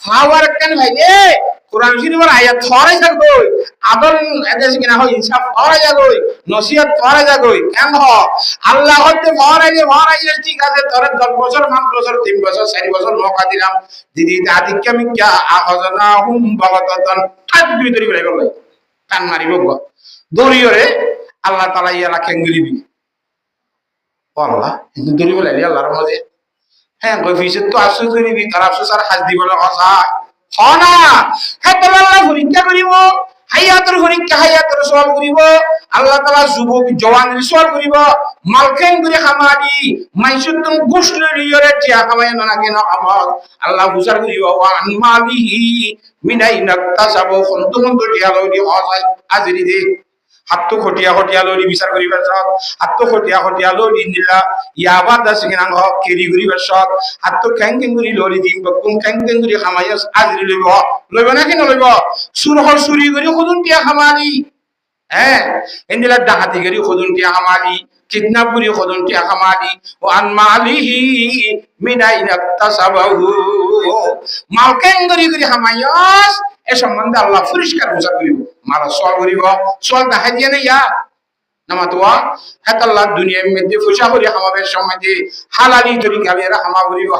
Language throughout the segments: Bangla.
ফাওয়ার কেন ভাই রে কোরআন শরীফের আয়াত থরে যাগই আদল এদেশ কিনা হয় ইনসাফ থরে যাগই নসিহত থরে যাগই কেন আল্লাহ হতে ভরাইলে ঠিক আছে তোরে 10 বছর 5 বছর 3 বছর 4 বছর মৌকা দিলাম দিদি আদিকে আমি কি আহজনা হুম বাগাতান থাকবি তরি বলে বলে কান মারিব গো দরিয়রে আল্লাহ তাআলা ইয়ালা কেঙ্গরিবি আল্লাহ কিন্তু দরি বলে আল্লাহর মাঝে হ্যাঁ গফিসে তো আসু করিবি তার আফসোস আর হাজ দিব না হসা হনা হ্যাঁ তো আল্লাহ পরীক্ষা করিব হায়াতের পরীক্ষা হায়াতের সওয়াল করিব আল্লাহ তাআলা যুবক জওয়ানের সওয়াল করিব মালকেন করে খামাদি মাইসুতুন গুসল লিয়রে টিয়া খামায় না কেন আমল আল্লাহ বুঝার করিব ওয়ান মালিহি মিনাইনা তাসাবু খন্তুম তো টিয়া লই হসাই আজরি দে হাতটো খটিয়া লই বিচার করিবার সব হাতটো খটিয়া লই দিলা ইয়াবাদ সিংনাং হ কেরি করিবার সব হাতটো ক্যাংকেং করি লই দিম বকুম ক্যাংকেং করি খামাইস আজরি লইব না কি নলইব সুরহর চুরি করি খুদুন টিয়া খামালি হ্যাঁ এন্দিলা ডাহাতি করি খুদুন টিয়া খামালি কিডন্যাপ করি খুদুন টিয়া খামালি ও আন মালিহি মিনাইনা তাসাবাহু মালকেং করি খামাইস এ সম্বন্ধে আল্লাহ পরিষ্কার বুঝা করিব মালা সওয়াল করিব সওয়াল দেখা দিয়ে না ইয়া নামাতোয়া হাতাল্লাহ দুনিয়ার মধ্যে ফুসা করি হামাবের সমাজে হালালি তরিকা লিয়া হামা করিব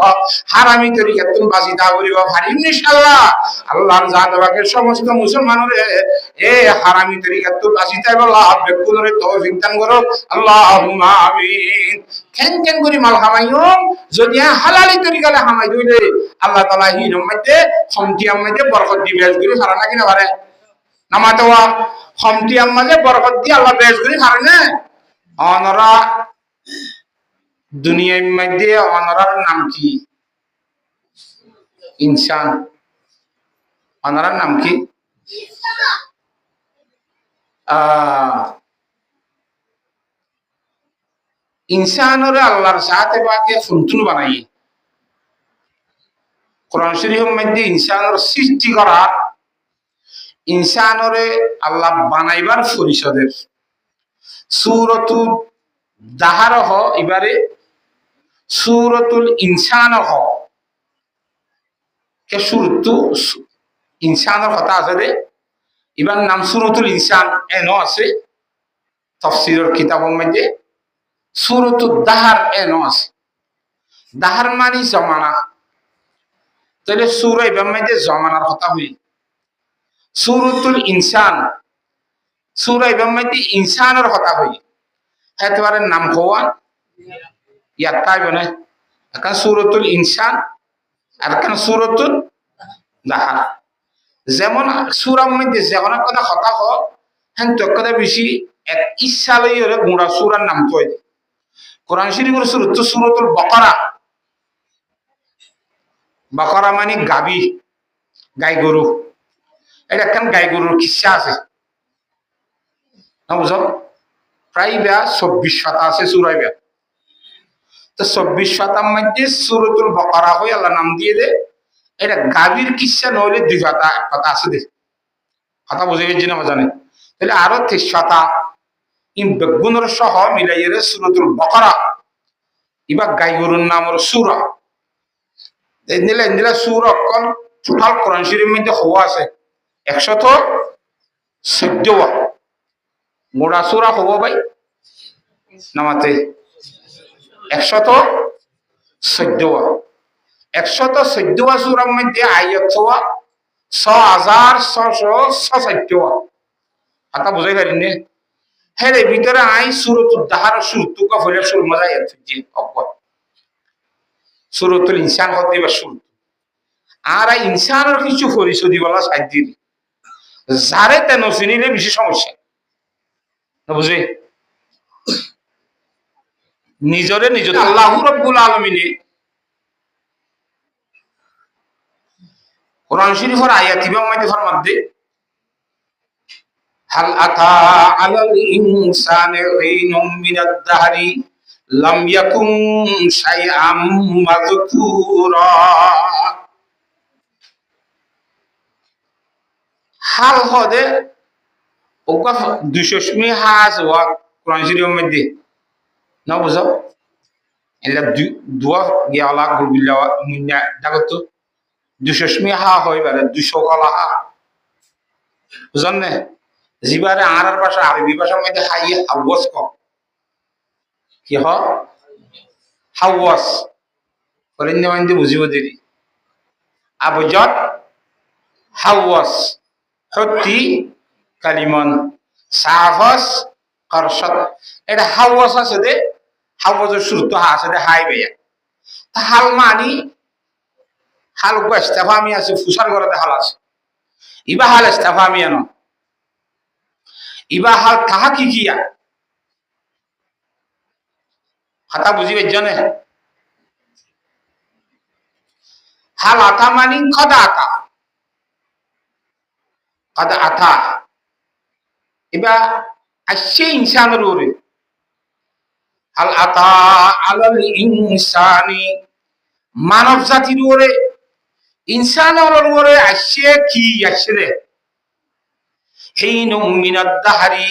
হারামি তরিকা তুমি বাসিতা করিব ভারি ইনশাআল্লাহ আল্লাহর জাতবাকে সমস্ত মুসলমানরে এ হারামি তরিকা তো বাসিতা বলা বেকুলরে তৌফিক দান করো আল্লাহুম্মা আমিন কেন করি মাল হামাইও যদি হালালি তরিকা লে হামাই দিলে আল্লাহ তাআলা হির মধ্যে খমতিয়ার মধ্যে বরকত দিবে করি হারা নাকি না পারে নামাতোয়া খমতিয়ার মধ্যে বরকত দিয়ে আল্লাহ বেশ করি হারে না অনরা দুনিয়ার মধ্যে অনরার নাম কি ইনসান অনরার নাম কি ইনসানরে আল্লাহর সাথে বাকে ফুনতুন বানাই কোরআন শরীফের মধ্যে ইনসানের সৃষ্টি করা ইনসানরে আল্লাহ বানাইবার পরিষদের সূরাতুল দাহার হ এবারে সূরাতুল ইনসান হ কে সূরাতু ইনসানের কথা আছে রে এবার নাম সূরাতুল ইনসান এনো আছে তাফসীরের কিতাবের মধ্যে সূরাতুল দাহার এনো আছে দাহার মানে জমানা তাহলে সূরা এবার মধ্যে জমানার কথা হই সূরাতুল ইনসান সূরা এবার মধ্যে ইনসানের কথা হই এতবারে নাম হওয়া ইয়াতাই বনে এখন সূরাতুল ইনসান আর এখন সূরাতুল দাহার যেমন সূরার মধ্যে যেমন কথা হ হ্যাঁ তো কথা বেশি এক ইচ্ছা লই ওরে গুড়া সূরার নাম কই কোরআন শরীফের সূরাতুল বাকারা বাকারা মানে গাবি গাই গরু এটা একখান গাই গরুর কিসা আছে না বুঝো প্রায় 24 শতা আছে সূরা বেয়া তো 24 শতার মধ্যে সূরাতুল বাকারা হই আল্লাহ নাম দিয়ে দে এটা গাবির কিসা নইলে 2 কথা এক কথা আছে দে কথা বুঝে গেছি না জানে তাহলে আরো 23 শতা ইন বেগুনের সহ মিলাইয়ে সূরাতুল বাকারা ইবা গাই গরুর নামের সূরা এন্দিলা সূরা কোন টোটাল কোরআন শরীফের মধ্যে হওয়া আছে 114 মোড়া সূরা হবো ভাই নামাতে 114 সূরার মধ্যে আয়াত হওয়া 6666 কথা বুঝাই পারিনি হ্যাঁ এর ভিতরে আই সূরাতুল দাহার সূরতু কা ফলে সুর মজা আছে জি অব্বা সূরাতুল ইনসান হতে বা সুর আর ইনসানের কিছু পরিশোধি বলা সাইদিন যারে তেন চিনিলে বেশি সমস্যা না বুঝে নিজরে নিজ আল্লাহ রাব্বুল আলামিন কোরআন শরীফের আয়াত ইমাম মাইতে ফরমাতে হাল আতা আলাল ইনসানি গীনুম মিনাদ দাহরি লাম ইয়াকুন শাইআম মাযকুরা হাল হদে ওকা 200 মি হাজ ওয়া কোরআন শরীফের মধ্যে না বুঝো এলা দুয়া গিয়ালা গুবিল্লা মুন্না দাগতো 200 হা হইবারে 200 কলা হা বুঝলেন না জিবারে আর ভাষা আরবি ভাষার মধ্যে হাই হাওয়াস ক কি হ হাওয়াস করেন মানে বুঝিব দেরি আবজত হাওয়াস হতি কালিমান সাহস করশত এটা হাওয়াস আছে দে হাওয়াজের শুরু তো হা আছে দে হাই বেয়া তা হাল মানি হাল গোস্তাফা আমি আছে ফুসার ঘরে হাল আছে ইবা হাল ইস্তাফা আমি আনো ইবা হাল তাহা কি কিয়া কথা বুঝিবে জানে হাল আতা মানি কদা আতা ইবা আসছে ইনসানের উপরে হাল আতা আলাল ইনসানি মানব জাতির উপরে ইনসানের উপরে আসছে কি আসছে রে হিনুম মিনাদ দাহারি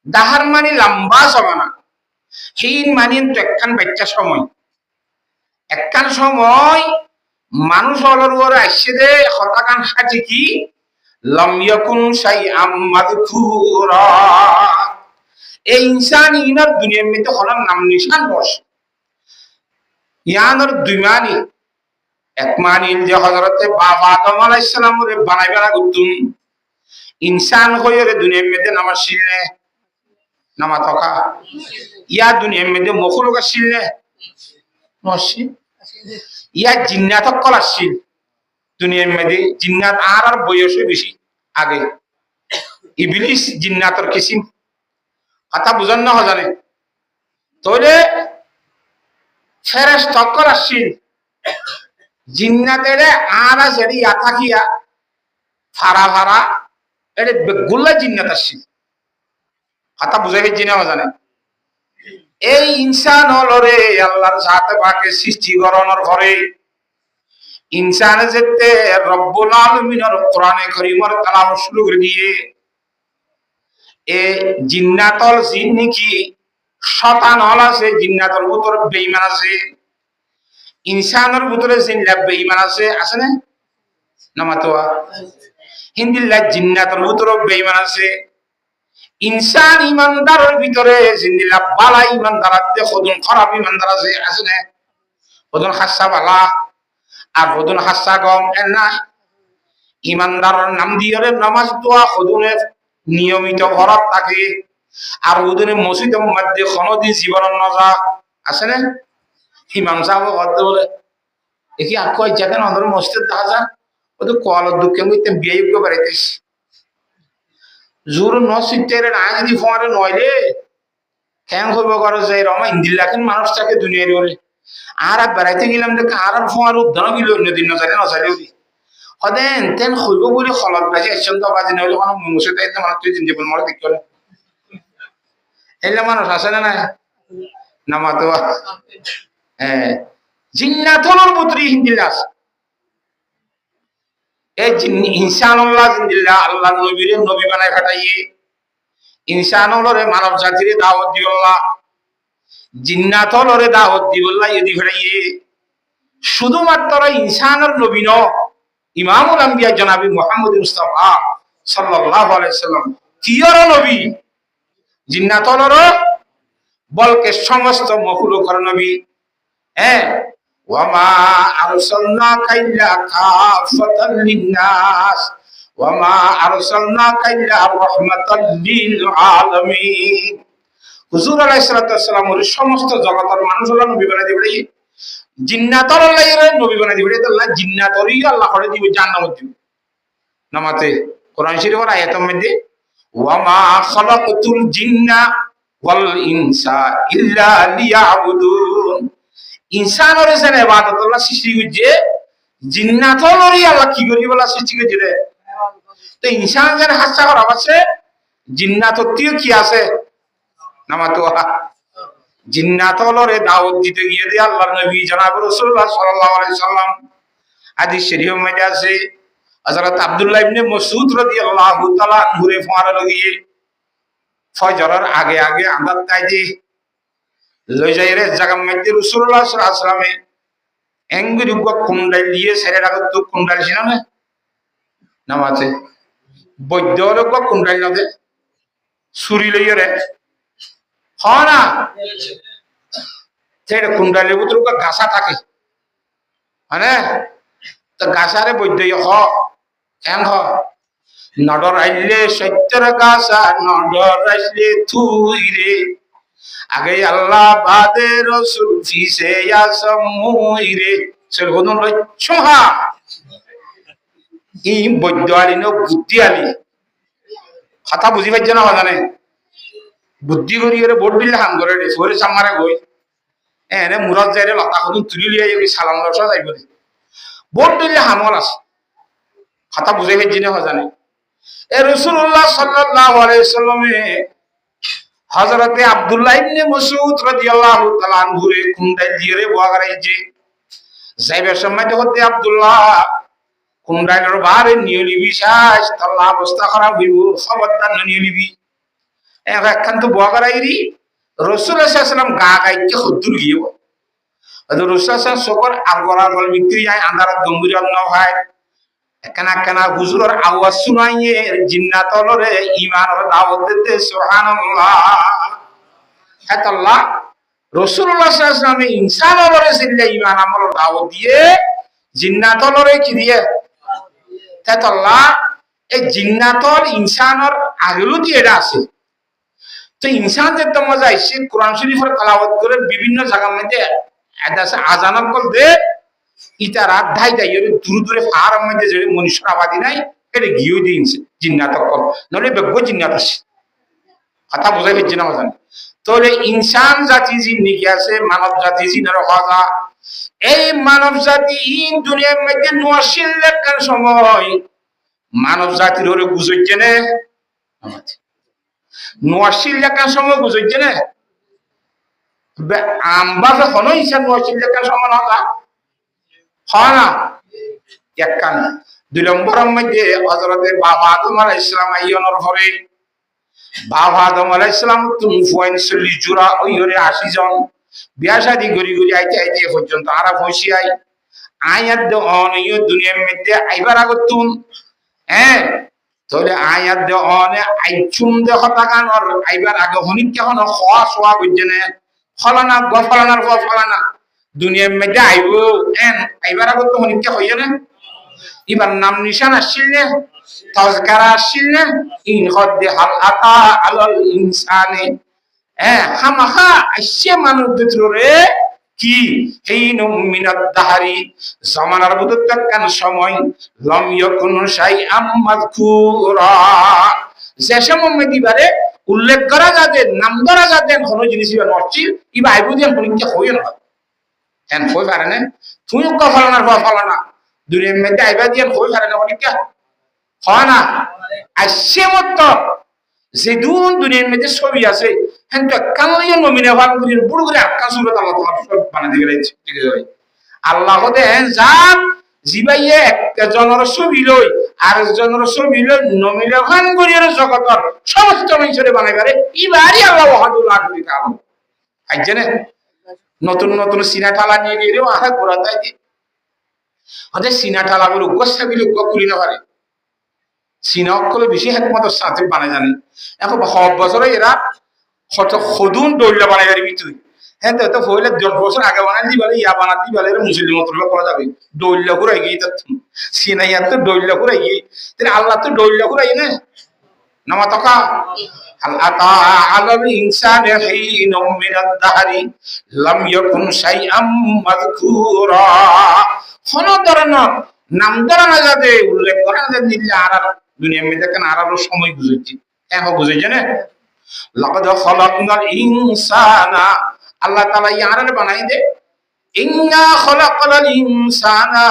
দাহার মানে লম্বা সময় হিন মানে তো একখান বাচ্চা সময় একখান সময় মানুষ হলোর উপরে আসছে দে হতাকান হাজি কি লম ইয়াকুন শাইআম মাযকুরা এই ইনসান ইনার দুনিয়ার মধ্যে হলার নাম নিশান বস ইয়ানোর দুই মানি এক মানি যে হযরতে বাবা আদম আলাইহিস সালামের বানাইবা গুতুম ইনসান হয়ে দুনিয়ার মধ্যে নামাজ শিলনে নামা থকা ইয়া দুনিয়ার মধ্যে মখলুক শিলনে নসি ইয়া জিন্নাত কল আসছিল দুনিয়ার মধ্যে জিন্নাত আর বয়সে বেশি আগে ইবলিস জিন্নাতর কিসিম কথা বুঝান না জানে তাহলে ফেরেশতা কল আসছিল জিন্নাতের আর সেরি আথাকিয়া ফারা ফারা এটা বেগুল্লা জিন্নাত আসছিল কথা বুঝাই জিনা জানে এই ইনসান হলরে আল্লাহর সাথে পাকে সৃষ্টি করণের পরে ইনসান যেতে রব্বুল আলামিনের কোরআনে কারীমের তেলাওয়াত শুরু করে দিয়ে এ জিন্নাতল জিন নাকি শয়তান হল আছে জিন্নাতের ভিতরে বেঈমান আছে ইনসানের ভিতরে জিন্না বেঈমান আছে না নামাতোয়া হিন্দিল্লাহ জিন্নাতের ভিতরে বেঈমান আছে ইনসান ইমানদারের ভিতরে জিন্দিল্লাহ বালা ইমানদার আছে খুদুন খারাপ ইমানদার আছে না খুদুন হাসা বালা আর খুদুন হাসা গম না ইমানদারের নাম দিয়ে নামাজ দোয়া খুদুনের নিয়মিত ভরত থাকে আর ওদিনে মসজিদের মধ্যে কোনদিন জীবন নজা আছে না ইমাম সাহেব কথা বলে দেখি আকো যেখানে অন্ধর মসজিদ দেখা যায় ওদের কল দুঃখে মধ্যে বিয়ে বাড়াইতেস জোর নসিটের আয় যদি ফোয়ারে নইলে কেন হইব করো যে রমা ইন্দিল্লাখিন মানুষ থাকে দুনিয়ার ওরে আর বেড়াইতে গেলাম দেখে আর ফোয়ার উদ্ধার গেল অন্যদিন নচালে নচালে সদেন তেন হইব বলে খলত বাজি আসছেন তো বাজি নইলে কোনো মুছে তাইতে মানুষ তুই জিন্দি মরে দেখি করে এলে মানুষ আছে না নাই নামাতো হ্যাঁ জিন্নাতর পুত্রী হিন্দিল্লাহ এই ইনসানুল্লাহ জিন্দিল্লাহ আল্লাহ নবীরে নবী বানায় ফাটাইয়ে ইনসানুলরে মানব জাতিরে দাওয়াত দিওল্লাহ জিন্নাতলরে দাওয়াত দিওল্লাহ ইদি ফাটাইয়ে শুধুমাত্র ইনসানের নবী ন ইমামুল আম্বিয়া জনাবি মুহাম্মদ মুস্তাফা সাল্লাল্লাহু আলাইহি সাল্লাম কিয়র নবী জিন্নাতলর বলকে সমস্ত মখলুকর নবী হ্যাঁ ওয়ামা আরসালনাকা ইল্লা কাফাতাল লিন্নাস ওয়ামা আরসালনাকা ইল্লা রাহমাতাল লিল আলামিন হুজুর আলাইহিস সালাতু ওয়াসসালামের সমস্ত জগতের মানুষরা নবী বানাই দিবে জিন্নাতর আল্লাহর নবী বানাই দিবে আল্লাহ জিন্নাতরই আল্লাহ করে দিবে জান্নাত দিবে নামাতে কোরআন শরীফের আয়াতের মধ্যে ওয়ামা খালাকাতুল জিন্না ওয়াল ইনসা ইল্লা লিয়াবুদুন ইনসানের সাথে ইবাদত আল্লাহ সৃষ্টি করছে জিন্নাতলরই আল্লাহ কি করি বলা সৃষ্টি করছে রে তো ইনসান যেন হাসা করা আছে জিন্নাতটিও কি আছে নামাতো জিন্নাতলরে দাওয়াত দিতে গিয়ে দিয়ে আল্লাহর নবী জনাব রাসূলুল্লাহ সাল্লাল্লাহু আলাইহি সাল্লাম হাদিস শরীফের মধ্যে আছে হযরত আব্দুল্লাহ ইবনে মাসউদ রাদিয়াল্লাহু তাআলা আনহুরে ফোয়ারা লাগিয়ে ফজরের আগে আগে আদাত তাইজি লই যাই রে জায়গা মধ্যে রাসূলুল্লাহ সাল্লাল্লাহু আলাইহি সাল্লামে এঙ্গুরি কুন্ডাল দিয়ে ছেড়ে রাখো তো কুন্ডাল ছিল না নামাতে বৈদ্য কুন্ডাল নদে ছুরি লইয়ে রে হ না সেটা কুন্ডালের ভিতরে গাছা থাকে মানে তো গাছারে বৈদ্য হ এং হ নডর আইলে সত্যের গাছা নডর আইলে থুই রে আগে আল্লাহ বাদে রসুল ফিসে মুই রে সেল হদন ছোহা ই বৈদ্য আলী ন বুদ্ধি আলী কথা বুঝি পাইছে না জানে বুদ্ধি করি বোট দিলে হাম করে রে সরে সামারে গই এনে মুরাদ যাইরে লতা হদন তুলি লিয়ে যাবি সালাম দর্শা যাইব বোট দিলে হামল আছে কথা বুঝে পাইছি না জানে এ রাসূলুল্লাহ সাল্লাল্লাহু আলাইহি সাল্লামে হযরতে আব্দুল্লাহ ইবনে মাসউদ রাদিয়াল্লাহু তাআলা আনহু রে কুন্ডাল দিয়ে বগারাইছে যাইবার সময় তো হতে আব্দুল্লাহ কুন্ডালের বারে নিয়ে নিবি শ্বাস তার অবস্থা খারাপ হইব খবরদার নিয়ে নিবি একখান তো বগারাইরি রাসূল সাল্লাল্লাহু আলাইহি সাল্লাম গা গাইতে হদ্দুর গিয়ে রাসূল সাল্লাল্লাহু সকর আগরা গল মিত্রি যায় আন্ধার গম্ভীর ন হয় একখানা একখানা হুজুরের আওয়াজ শুনাইয়ে জিন্নাতলরে ঈমানের দাওয়াত দিতে সুবহানাল্লাহ আল্লাহ রাসূলুল্লাহ সাল্লাল্লাহু আলাইহি ওয়াসাল্লাম ইনসানরে সিল্লে ঈমান আমল দাওয়াত দিয়ে জিন্নাতলরে কি দিয়ে আল্লাহ এই জিন্নাতল ইনসানের আগেও দিয়ে এটা আছে তো ইনসান যে মজা আইছে কোরআন শরীফের তেলাওয়াত করে বিভিন্ন জায়গার মধ্যে আজান কল দে ইতার আধ্যায় দেয় দূরে দূরে ফার্ম মধ্যে যে মনুষ্য আবাদি নাই এটা গিয়েও দিয়েছে জিন্নাত কল নলে বেগ্য জিন্নাত আছে কথা বোঝাই হচ্ছে না জানি তোরে ইনসান জাতি জিন্নি কি আছে মানব জাতি জিনের হজা এই মানব জাতি দুনিয়ার মধ্যে 89 লাখ সময় মানব জাতির ওরে বুঝইছে না 89 লাখ সময় বুঝইছে না আমবাসে হনো ইনসান 89 লাখ সময় হজা হয় না একখান 2 নম্বরের মধ্যে হযরতে বাবা আদম আলাইহিস সালাম আইয়নর হবে বাবা আদম আলাইহিস সালাম 3.40 জোড়া ওইরে 80 জন বিয়া শাদী গরি গরি আইতে আইতে পর্যন্ত আরা ফসি আই আয়াত দে অনিয় দুনিয়ার মধ্যে আইবার আগতুন হ্যাঁ তাহলে আয়াত দে অনে আইচুম দে হতাকানর আইবার আগে হনিক কেন খোয়া সোয়া বুঝজেনে ফলানা গফলানার ফলানা দুনিয়ার মধ্যে আইব এন আইবার আগত হনিক কে হইয়া না ইবার নাম নিশান আসছিল না তাজকারা আসছিল না ইন খদ্দে হাল আতা আলাল ইনসানে হামাহা আইসে মানব ভিতরে কি হিনুম মিনাত দাহারি জামানার ভিতর কান সময় লম ইয়াকুন শাইআম মাযকুরা যে সময় দিবারে উল্লেখ করা যাবে নাম ধরা যাবে কোন জিনিস নষ্টিল ইবা আইবু দিয়ে হনিক হইয়া না এন হই পারে না তুই কফলানার ফলানা দুনিয়ার মধ্যে আইবা দিয়ে হই পারে না হনিক হয় না আইসে মত যে দুনিয়ার মধ্যে ছবি আছে হ্যাঁ কানলিয়া নমিনে ভাগ করে বুড়ো করে আটকা সুরত আল্লাহ তোমার সব বানিয়ে দিয়ে গেছে ঠিক আছে আল্লাহ দেন যান জিবাইয়ে একজনের ছবি লই আর একজনের ছবি লই নমিনে ভাগ করে জগতর সমস্ত মানুষের বানাইবারে ইবারই আল্লাহ ওয়াহাদুল লাগবে কাম আইছে না নতুন নতুন সিনা ঠালা নিয়ে গেলেও আহা গোড়া তাই দি ওদের সিনা ঠালা বলে গোসা বিলে করি না পারে সিনা অক্ষলে বেশি হেকমতের সাথে বানাই জানেন এখন সব বছরে এরা সদুন দৌড়লা বানাই পারবি তুই হ্যাঁ তো হইলে 10 বছর আগে বানাই দি বলে ইয়া বানাই দি বলে মুসলিম মতলব করা যাবে দৌড়লা ঘুরাই গিয়ে তো সিনাইয়া তো দৌড়লা ঘুরাই গিয়ে তাহলে আল্লাহ তো দৌড়লা ঘুরাই না নামা তকা আতা আলাল ইনসানি হিনুম মিনাদ দাহরি লাম ইয়াকুন শাইআম মাযকুরা কোন ধরনের নাম ধরা না যাবে উল্লেখ করা না দিলে আর দুনিয়ার মধ্যে কেন আর সময় বুঝেছি এখন বুঝেছে না লাকাদ খালাকনাল ইনসানা আল্লাহ তাআলা ইয়ারে বানাই দে ইন্না খালাকনাল ইনসানা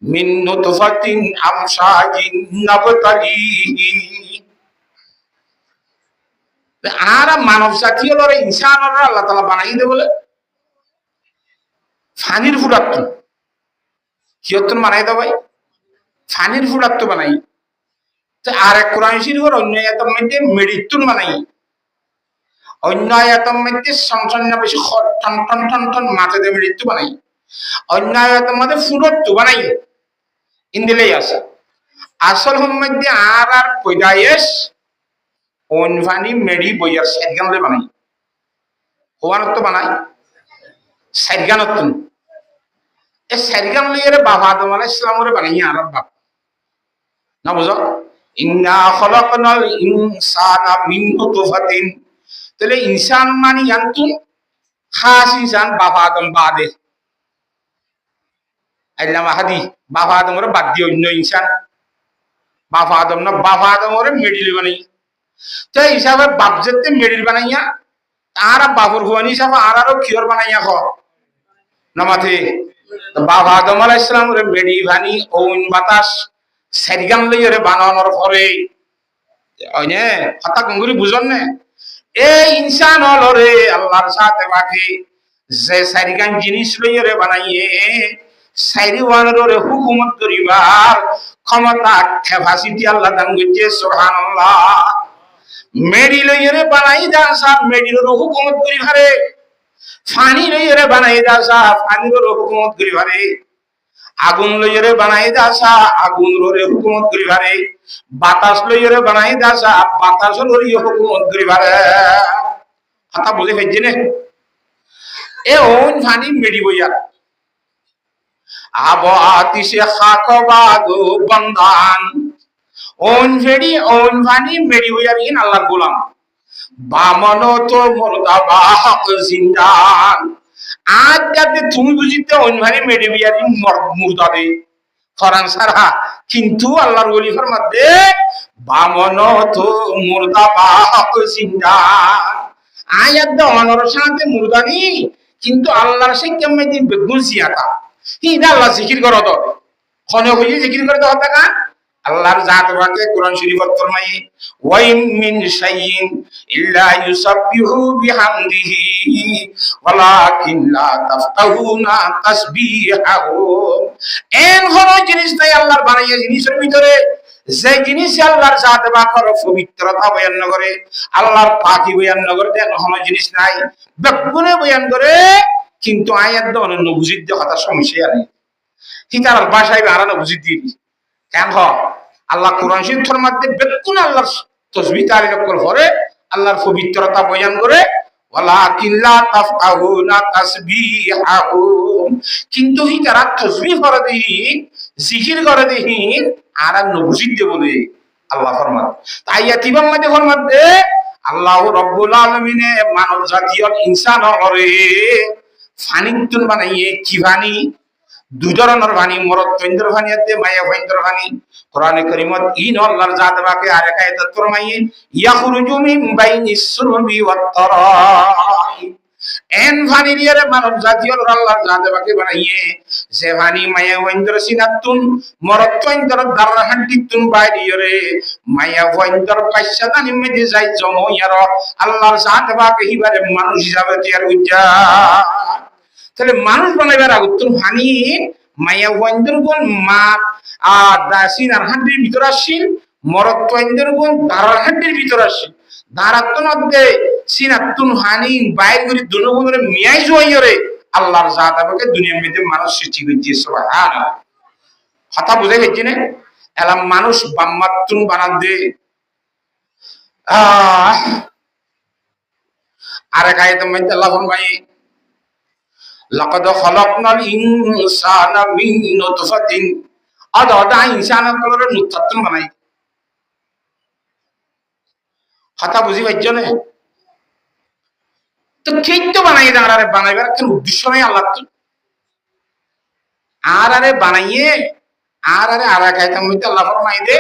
মিন নুতফাতিন আমশাজিন নাবতালিহি আর মানব জাতি হলো ইনসানরা আল্লাহ তাআলা বানাই দে বলে ফানির ফুরাত কিয়তন বানাই দাও ভাই ফানির ফুরাত বানাই তো আর এক কোরআন শরীফের অন্য আয়াতের মধ্যে মৃত্যুন বানাই অন্য আয়াতের মধ্যে সংসন্ন বেশি টন টন টন টন মাথা দিয়ে মৃত্যু বানাই অন্য আয়াতের মধ্যে ফুরত বানাই ইন্দিলেই আছে আসল মধ্যে আর পয়দায়েশ অনভানি মেডি বইয়ার সাইডগানলে বানাই হওয়ানত বানাই সাইডগানত এ সাইডগান লইয়ারে বাবা আদম আলাইহিস সালামরে বানাইয়া আর বাপ না বুঝো ইন্না খলাকনাল ইনসানা মিন নুতফাতিন তাহলে ইনসান মানে আনতুন খাস ইনসান বাবা আদম বাদে আল্লাহ মাহাদি বাবা আদমরে বাদ দিয়ে অন্য ইনসান বাবা আদম না বাবা আদমরে মিডিল বানাই তো হিসাবে বাপ যেতে মিডিল বানাইয়া আর বাবুর হুয়ানি হিসাবে আরো কিয়র বানাইয়া খ নামাতে বাবা আদম আলাইহিস সালামরে মিডি বানি ওন বাতাস সাইডগান লইরে বানানোর পরে ওইনে কথা গঙ্গুরি বুঝন না এই ইনসান হলরে আল্লাহর সাথে বাকি যে সাইডগান জিনিস লইরে বানাইয়ে সাইরি ওয়ানরে হুকুমত করিবার ক্ষমতা ক্যাপাসিটি আল্লাহ দান করেছে সুবহানাল্লাহ মেডি লইরে বানাই দাসা মেডির হুকুমত করিবারে ফানি লইরে বানাই দাসা ফানির হুকুমত করিবারে আগুন লইরে বানাই দাসা আগুন রে হুকুমত করিবারে বাতাস লইরে বানাই দাসা বাতাস রে হুকুমত করিবারে কথা বলে ফেজে নে এ ওন ফানি মেডি বইয়া আবো আতিশে খাকবাদু বন্দান ওন ফেডি ওন ফানি মেডি বইয়া ইন আল্লাহর গোলাম বামনো তো মুরদাবা হক জিন্দান আজ যাতে তুমি বুঝিতে অনভারি মেডি বিয়ারি মুর্দা দে ফরান সারা কিন্তু আল্লাহর ওলি ফরমাতে বামনো তো মুরদাবা হক জিন্দান আয়াত দা অনর সাথে মুর্দানি কিন্তু আল্লাহর সেই কেমনে দিন বেগুন সিয়াতা হিদা আল্লাহ জিকির করো তো খনে হইয়ে জিকির করতে হতা কা আল্লাহর জাত ওয়াকে কোরআন শরীফত ফরমায়ে ওয়া মিন শাইইন ইল্লা ইউসাব্বিহু বিহামদিহি ওয়ালাকিন লা তাফকাহুনা তাসবিহাহু এন কোন জিনিস নাই আল্লাহর বানাইয়া জিনিসের ভিতরে যে জিনিস আল্লাহর জাত ওয়াকের পবিত্রতা বয়ান করে আল্লাহর পাকি বয়ান করে দেন কোন জিনিস নাই বেগুনে বয়ান করে কিন্তু আয়াত দ অনন্য বুঝিত দে কথা সমস্যা নাই হিতার ভাষায় আরানো বুঝিত দি কেন আল্লাহ কোরআন শরীফের মধ্যে বেকুন আল্লাহর তাসবিহ তারিফ করে আল্লাহর পবিত্রতা বয়ান করে ওয়ালাকিন লা তাফকাহুনা তাসবিহাহুম কিন্তু হি তারা তাসবিহ করে দিহি জিকির করে দিহি আর নবুজিদ দে বলে আল্লাহ ফরমান তাই আয়াতিবার মধ্যে ফরমাতে আল্লাহ রাব্বুল আলামিনে মানব জাতীয় ইনসান করে ফানিতুন বানাইয়ে কি বানি দুই ধরনের বাণী মরদ কেন্দ্র বাণী আছে মায়া কেন্দ্র বাণী কোরআনে কারীমত ইন আল্লাহর জাত বাকে আরেক আয়াত ফরমাইয়ে ইয়াখরুজু মিন বাইনিস সুরবি ওয়াত তারাই এন বাণী দিয়ে মানব জাতীয় আল্লাহর জাত বাকে বানাইয়ে যে বাণী মায়া কেন্দ্র সিনাতুন মরদ কেন্দ্র দার হান্ডিতুন বাইরে মায়া কেন্দ্র পাঁচটা নিমে যাই জমইয়ার আল্লাহর জাত বাকে হিবারে মানুষ হিসাবে তৈরি হইয়া তাহলে মানুষ বানাইবার আগে তুমি হানি মায়া ওয়াইন্দের গুণ মা আর দাসিন আর হান্ডির ভিতর আসছিল মরদ ওয়াইন্দের গুণ দারার হান্ডির ভিতর আসছিল দারাত্তন অধ্যে সিনাত্তুন হানি বাইর করে দুনুগুণের মিয়াই জয়রে আল্লাহর জাত আমাকে দুনিয়ার মধ্যে মানুষ সৃষ্টি করছে সুবহানাল্লাহ কথা বুঝে গেছি না এলাম মানুষ বাম্মাত্তুন বানাত দে আরেক আয়াতের মধ্যে আল্লাহ ফরমায় লাকাদ খালাকনাল ইনসানা মিন নুতফাতিন আদা ইনসানা কলরে নুতফাতুন বানাই কথা বুঝি পাইছো না তো ঠিক তো বানাই দাঁড়া আরে বানাইবার কোন উদ্দেশ্য নাই আল্লাহ তো আরে বানাইয়ে আরে আরেক আয়াতের মধ্যে আল্লাহ ফরমায় দে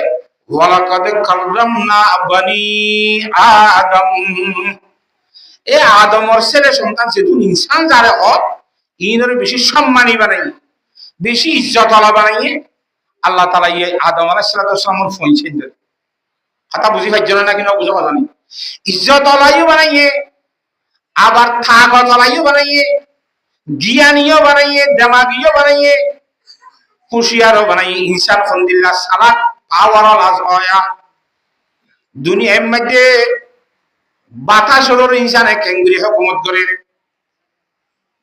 ওয়ালাকাদ কাররামনা বানি আদম এ আদমর ছেলে সন্তান যেহেতু ইনসান যারে হয় ইনরে বেশি সম্মানী বানাই বেশি ইজ্জত আলা বানাইয়ে আল্লাহ তাআলা এই আদম আলাইহিস সালামের পৌঁছে দেন কথা বুঝি পাইছো না কিনা বুঝো কথা নেই ইজ্জত আলাইও বানাইয়ে আবার থাকত আলাইও বানাইয়ে জ্ঞানীও বানাইয়ে দিমাগীও বানাইয়ে হুঁশিয়ারও বানাইয়ে ইনসান আলহামদুলিল্লাহ সালাত পাওয়ার আজয়া দুনিয়ার মধ্যে বাতাসের ইনসানে কেঙ্গুরি হুকুমত করে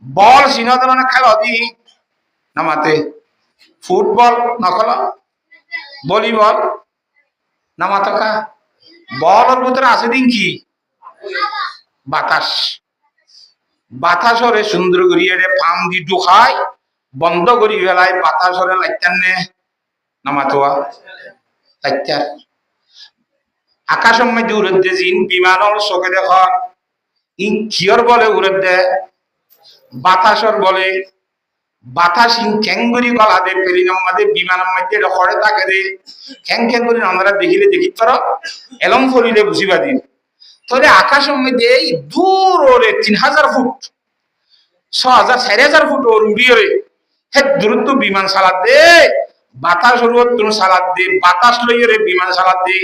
বল সিনদরনে খেলো দি নামাতে ফুটবল নকল ভলিবল নামাতকা বলের ভিতরে আছে দিন কি বাতাস বাতাসরে সুন্দর করিয়ে পাম দি ঢুকায় বন্ধ করি ফেলায় বাতাসরে লাইতান নে নামাতোয়া লাইতার আকাশের মধ্যে উড়ে দে জিন বিমানর চোখে দেখ ই কিয়র বলে উড়ে দে বাতাসর বলে বাতাস ইন ক্যাঙ্গুরি গলা দে পেরিনার মধ্যে বিমানের মধ্যে খড়ে থাকে রে ক্যাঙ্গুরি আমরা দেখিলে দেখি তোর এলম ফরিলে বুঝিবা দিন তাহলে আকাশের মধ্যে এই দূর ওরে 3000 ফুট 6000 4000 ফুট ওর উড়িয়ে রে হে দূরত্ব বিমান চালাত দে বাতাস ওর তুমি চালাত দে বাতাস লইয়ে রে বিমান চালাত দে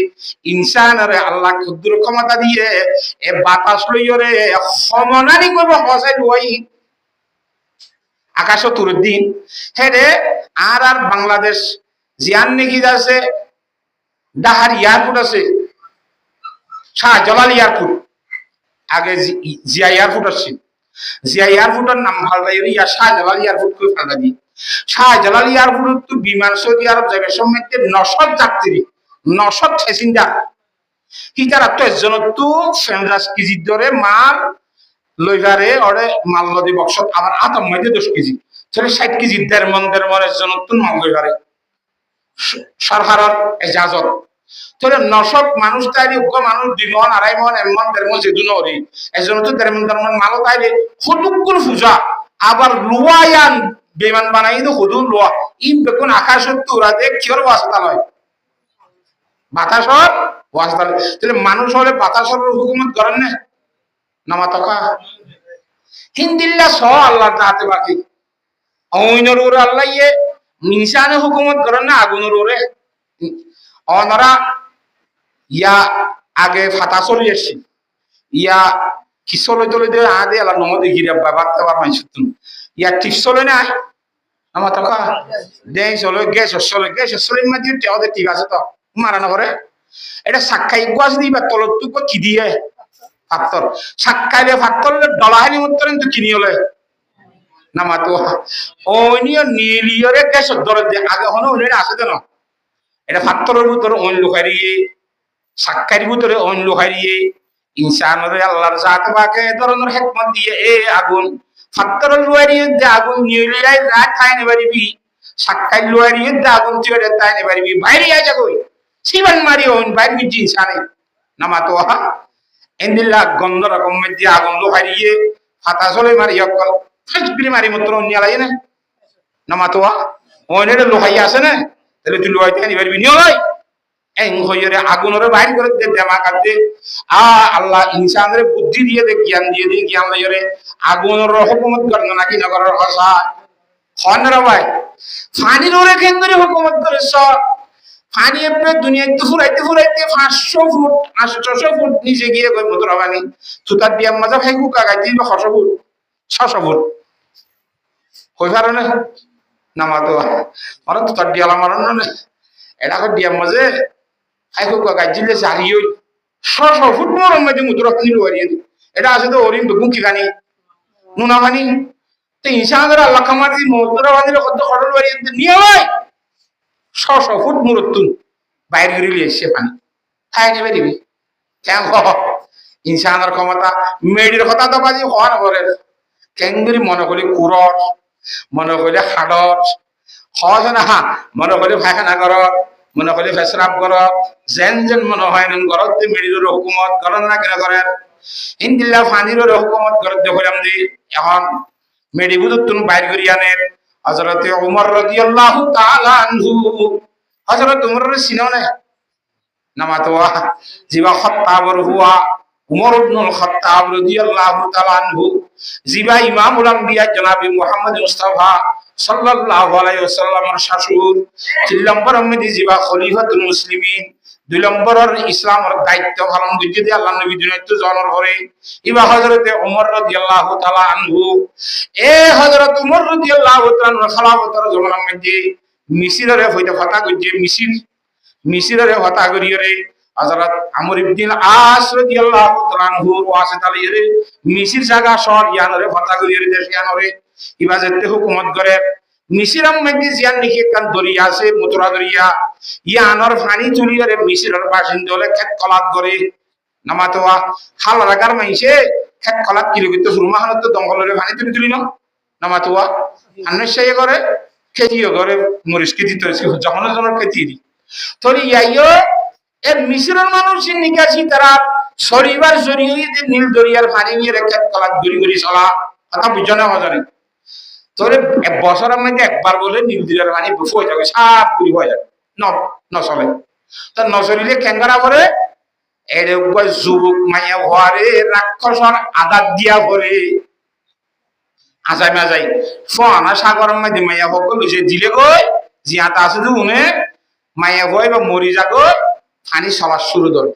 ইনসান রে আল্লাহ ক্ষুদ্র ক্ষমতা দিয়ে এ বাতাস লইয়ে রে সমনানি করব হসাই লই আকাশ তুর দিন হে রে আর বাংলাদেশ জিয়ান নাকি আছে ডাহার এয়ারপোর্ট আছে শাহজালাল এয়ারপোর্ট আগে জিয়া এয়ারপোর্ট আছে জিয়া এয়ারপোর্টের নাম ফালদাই ইয়া শাহজালাল এয়ারপোর্ট কই ফালদা দি শাহজালাল এয়ারপোর্ট তো বিমান সৌদি আরব যাবে সম্মতে 900 যাত্রী 900 প্যাসেঞ্জার কি তারা তো একজন তো 50 কেজি ধরে মাল লইভারে ওরে মাল নদী বক্সত আবার আতম মধ্যে 10 কেজি তাহলে 60 কেজি দেড় মন একজন তো মাল লইভারে সরকারের ইজাজত তাহলে 900 মানুষ তাইলে উগ্র মানুষ 2 মন 2.5 মন 1 মন 1.5 মন যেদুন ওরে একজন তো 1.5 মন মাল তাইলে খুদুকুল ফুজা আবার লুয়ায়ান বিমান বানাই তো খুদুল লুয়া ইম বেগুন আকাশত তোরা দে কিয়র ওয়াস্তা লয় বাতাসর ওয়াস্তা তাহলে মানুষ হলে বাতাসর হুকুমত করেন না নামাতকা হিন্দিল্লা স আল্লাহর হাতে বাকি অইনর ওরে আল্লাহ ইয়ে মিনসানে হুকুমত করেন না আগুনের ওরে অনরা ইয়া আগে ফাতা চলি আসছি ইয়া কিসলে চলে দিয়ে আদে আল্লাহ নমদে গিরা বাবাতে বার মাইছুত ইয়া ঠিক চলে না নামাতকা দেই চলে গ্যাস চলে মাঝে তেওদের ঠিক আছে তো মারানো করে এটা সাক্ষাই গাছ দিবা তলতুক কি দিয়ে ফাত্তর সাক্ষাইলে ফাত্তরলে ডলাহানি উত্তরেন তো কিনি হলে নামাতো অনিয় নীলিয়রে গ্যাস ধরে দিয়ে আগে হনো ওইটা আছে তো না এটা ফাত্তরের ভিতরে অন্য লুকাইয়ে সাক্ষাইয়ের ভিতরে অন্য লুকাইয়ে ইনসানরে আল্লাহর জাত বাকে ধরনের হিকমত দিয়ে এ আগুন ফাত্তরের লুয়ারিয়ে যে আগুন নীলিয়ায় রাত খাইনে পারিবি সাক্ষাই লুয়ারিয়ে যে আগুন চিড়ে তাইনে পারিবি বাইরে আয় যাগই সিবান মারি হন বাইরে কি ইনসানে নামাতো এন্দিল্লা গন্ধ রকম মধ্যে আগুন লুকাইয়ে ফাতা চলে মারি অকল ফাজবিরি মারি মতো অন্য লাগে না নামাতো ওইনে লুকাই আছে না তাহলে তুই লুকাইতে আনি পারবি নিও লয় এং হইরে আগুনরে বাইর করে দে দেমা কাটে আল্লাহ ইনসানের বুদ্ধি দিয়ে দে জ্ঞান দিয়ে দে জ্ঞান লইরে আগুনের হুকুমত করন নাকি না করার ভাষা খনরা ভাই ফানির ওরে কেন্দ্রে হুকুমত করে সব ফানি আপনি দুনিয়াতে ফুরাইতে 500 ফুট 800 ফুট নিচে গিয়ে কই মতো রাবানি সুতার দিয়া মজা ভাই কুকা গাই দিবা 600 ফুট 600 ফুট কই পারনে নামাতো আর তো তার দিয়া মারন না এটা কো দিয়া মজে আই কুকা গাই দিলে জারিও 600 ফুট মোর মধ্যে মুদ্রা পানি লওয়ারিয়ে এটা আছে তো ওরিন তো কি গানি নুনা পানি তো ইনসানের আল্লাহ কামাতি মুদ্রা পানির কত খড়ল লওয়ারিয়ে নিয়ে ভাই 600 ফুট মুরতুন বাইরে গিয়ে এসে পানি খাই নেবে দিবি কেন ইনসানের ক্ষমতা মেডির কথা তো বাজি হওয়ার পরে কেঙ্গুরি মনে করি কুরর মনে করি হাড়র সহজ না মনে করি পায়খানা কর মনে করি ফেসরাপ কর যেন মনে হয় ঘরত মেডির হুকুমত করেন না কেন করেন ইন্দিল্লা ফানির হুকুমত ঘরত দেখলাম দি এখন মেডি বুঝতুন বাইর করি আনেন হযরত ওমর রাদিয়াল্লাহু তাআলা আনহু হযরত ওমর সিনো না নামাতোয়া জিবা খাত্তাবর হুয়া উমর ইবনুল খাত্তাব রাদিয়াল্লাহু তাআলা আনহু জিবা ইমামুল আম্বিয়া জনাবে মুহাম্মদ মুস্তাফা সাল্লাল্লাহু আলাইহি ওয়াসাল্লামের শাশুড় 3 নম্বর মধ্যে জিবা খলিফাতুল মুসলিমিন 2 নম্বরের ইসলামের দায়িত্ব পালন করতে দিয়ে আল্লাহর নবী দুনিয়াতে জন্ম করে ইবা হযরত ওমর রাদিয়াল্লাহু তাআলা আনহু এ হযরত ওমর রাদিয়াল্লাহু তাআলা খলিফাতের জমানার মধ্যে মিসিরের হইতে ফাতা করতে মিসিরের ফাতা করিয়ে হযরত আমর ইবনে আস রাদিয়াল্লাহু তাআলা আনহু ওয়াসিত আলাইহি মিসির জায়গা শহর ইয়ানরে ফাতা করিয়ে দেশ ইয়ানরে ইবাজতে হুকুমত করে মিশিরম মধ্যে জিয়ান নাকি একখান দরিয়া আছে মথুরা দরিয়া ইয়া আনর পানি তুলিয়ারে মিশিরের বাসিন্দা হলে খেত কলাত করে নামাতোয়া হাল রাগার মাইছে খেত কলাত কিলো কিন্তু সুরমাহানত তো দঙ্গলের পানি তুলি ন নামাতোয়া আন্নসাই করে খেতিও করে মরিচ খেতি তো যখন জনের খেতি দি তরি ইয়াইও এর মিশরের মানুষের নিকাশি তারা শরীবার জড়িয়ে নীল দরিয়ার পানি নিয়ে রেখে কলাত গড়ি গড়ি চলা কথা বুঝছো না মজা নেই তোরে এক বছরের মধ্যে একবার বলে নীল দরিয়ার পানি হয়ে যাবে সাপ গুলি হয়ে যাবে নচলে তা নচলিলে ক্যাঙ্গারা করে এর যুবক মাইয়া হওয়ারে রাক্ষসর আদাত দিয়া করে আজাই মাজাই ফোনা সাগরের মধ্যে মাইয়া সকল সে দিলে গই জিয়াতা আছে যে উনি মাইয়া ভয় বা মরি যাগো পানি চলা শুরু ধর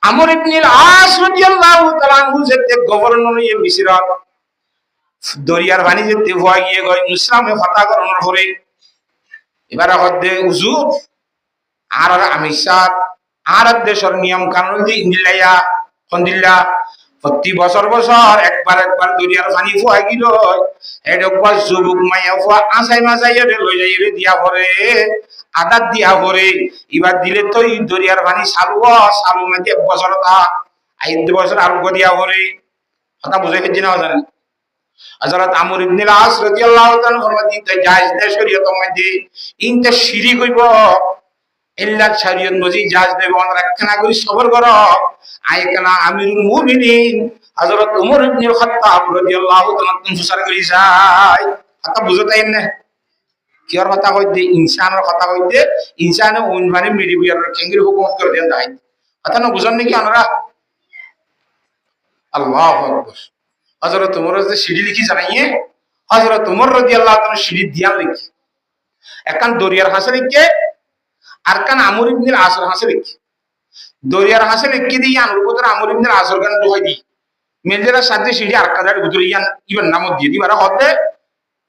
আমর ইবনুল আস রাদিয়াল্লাহু তাআলা আনহু যেতে গভর্নর ইয়ে মিশরত দরিয়ার পানি যেতে ভয় গিয়ে গই ইসলামে ফাতা করানোর পরে এবারে হদ্দে হুজুর আর আমি সাত আর দেশের নিয়ম কানুন যে ইন্দিলাইয়া ফন্দিল্লা প্রতি বছর বছর একবার দরিয়ার পানি ফুয়াই গিল একবার যুবক মাইয়া ফুয়া আসাই মাসাই লই যাই রে দিয়া পরে আদাত দিয়া পরে এবার দিলে তো এই দরিয়ার পানি সালু মধ্যে এক বছর তা 5 বছর আর দিয়া পরে কথা বুঝে গেছি না জানেন হযরত আমর ইবনে আস রাদিয়াল্লাহু তাআলা ফরমাতি জায়েজ না শরীয়ত মধ্যে ইনটা শিরিক হইব ইল্লা শরীয়ত মধ্যে জায়েজ দেব আমরা রাখনা করি সবর করো আইকানা আমিরুল মুমিনিন হযরত ওমর ইবনে খাত্তাব রাদিয়াল্লাহু তাআলা তুনসার করি যায় কথা বুঝতাই না কি আর কথা কইতে ইনসানের কথা কইতে ইনসানে ওন মানে মিডিবিয়ার কেঙ্গির হুকুমত করে দেন দাই কথা না বুঝেন নাকি আপনারা আল্লাহু আকবার হযরত ওমর যে সিঁড়ি লিখি জানাইয়ে হযরত ওমর রাদিয়াল্লাহু তাআলা সিঁড়ি দিয়া লিখি একখান দরিয়ার হাসে লিখে আর কান আমর ইবনে আসর হাসে লিখি দরিয়ার হাসে লিখি দিয়ে আনুর ভিতরে আমর ইবনে আসর গান দোহাই দি মেলজেরা সাথে সিঁড়ি আর কাদার ভিতরে ইয়ান ইবান নাম দিয়ে দিবারা হতে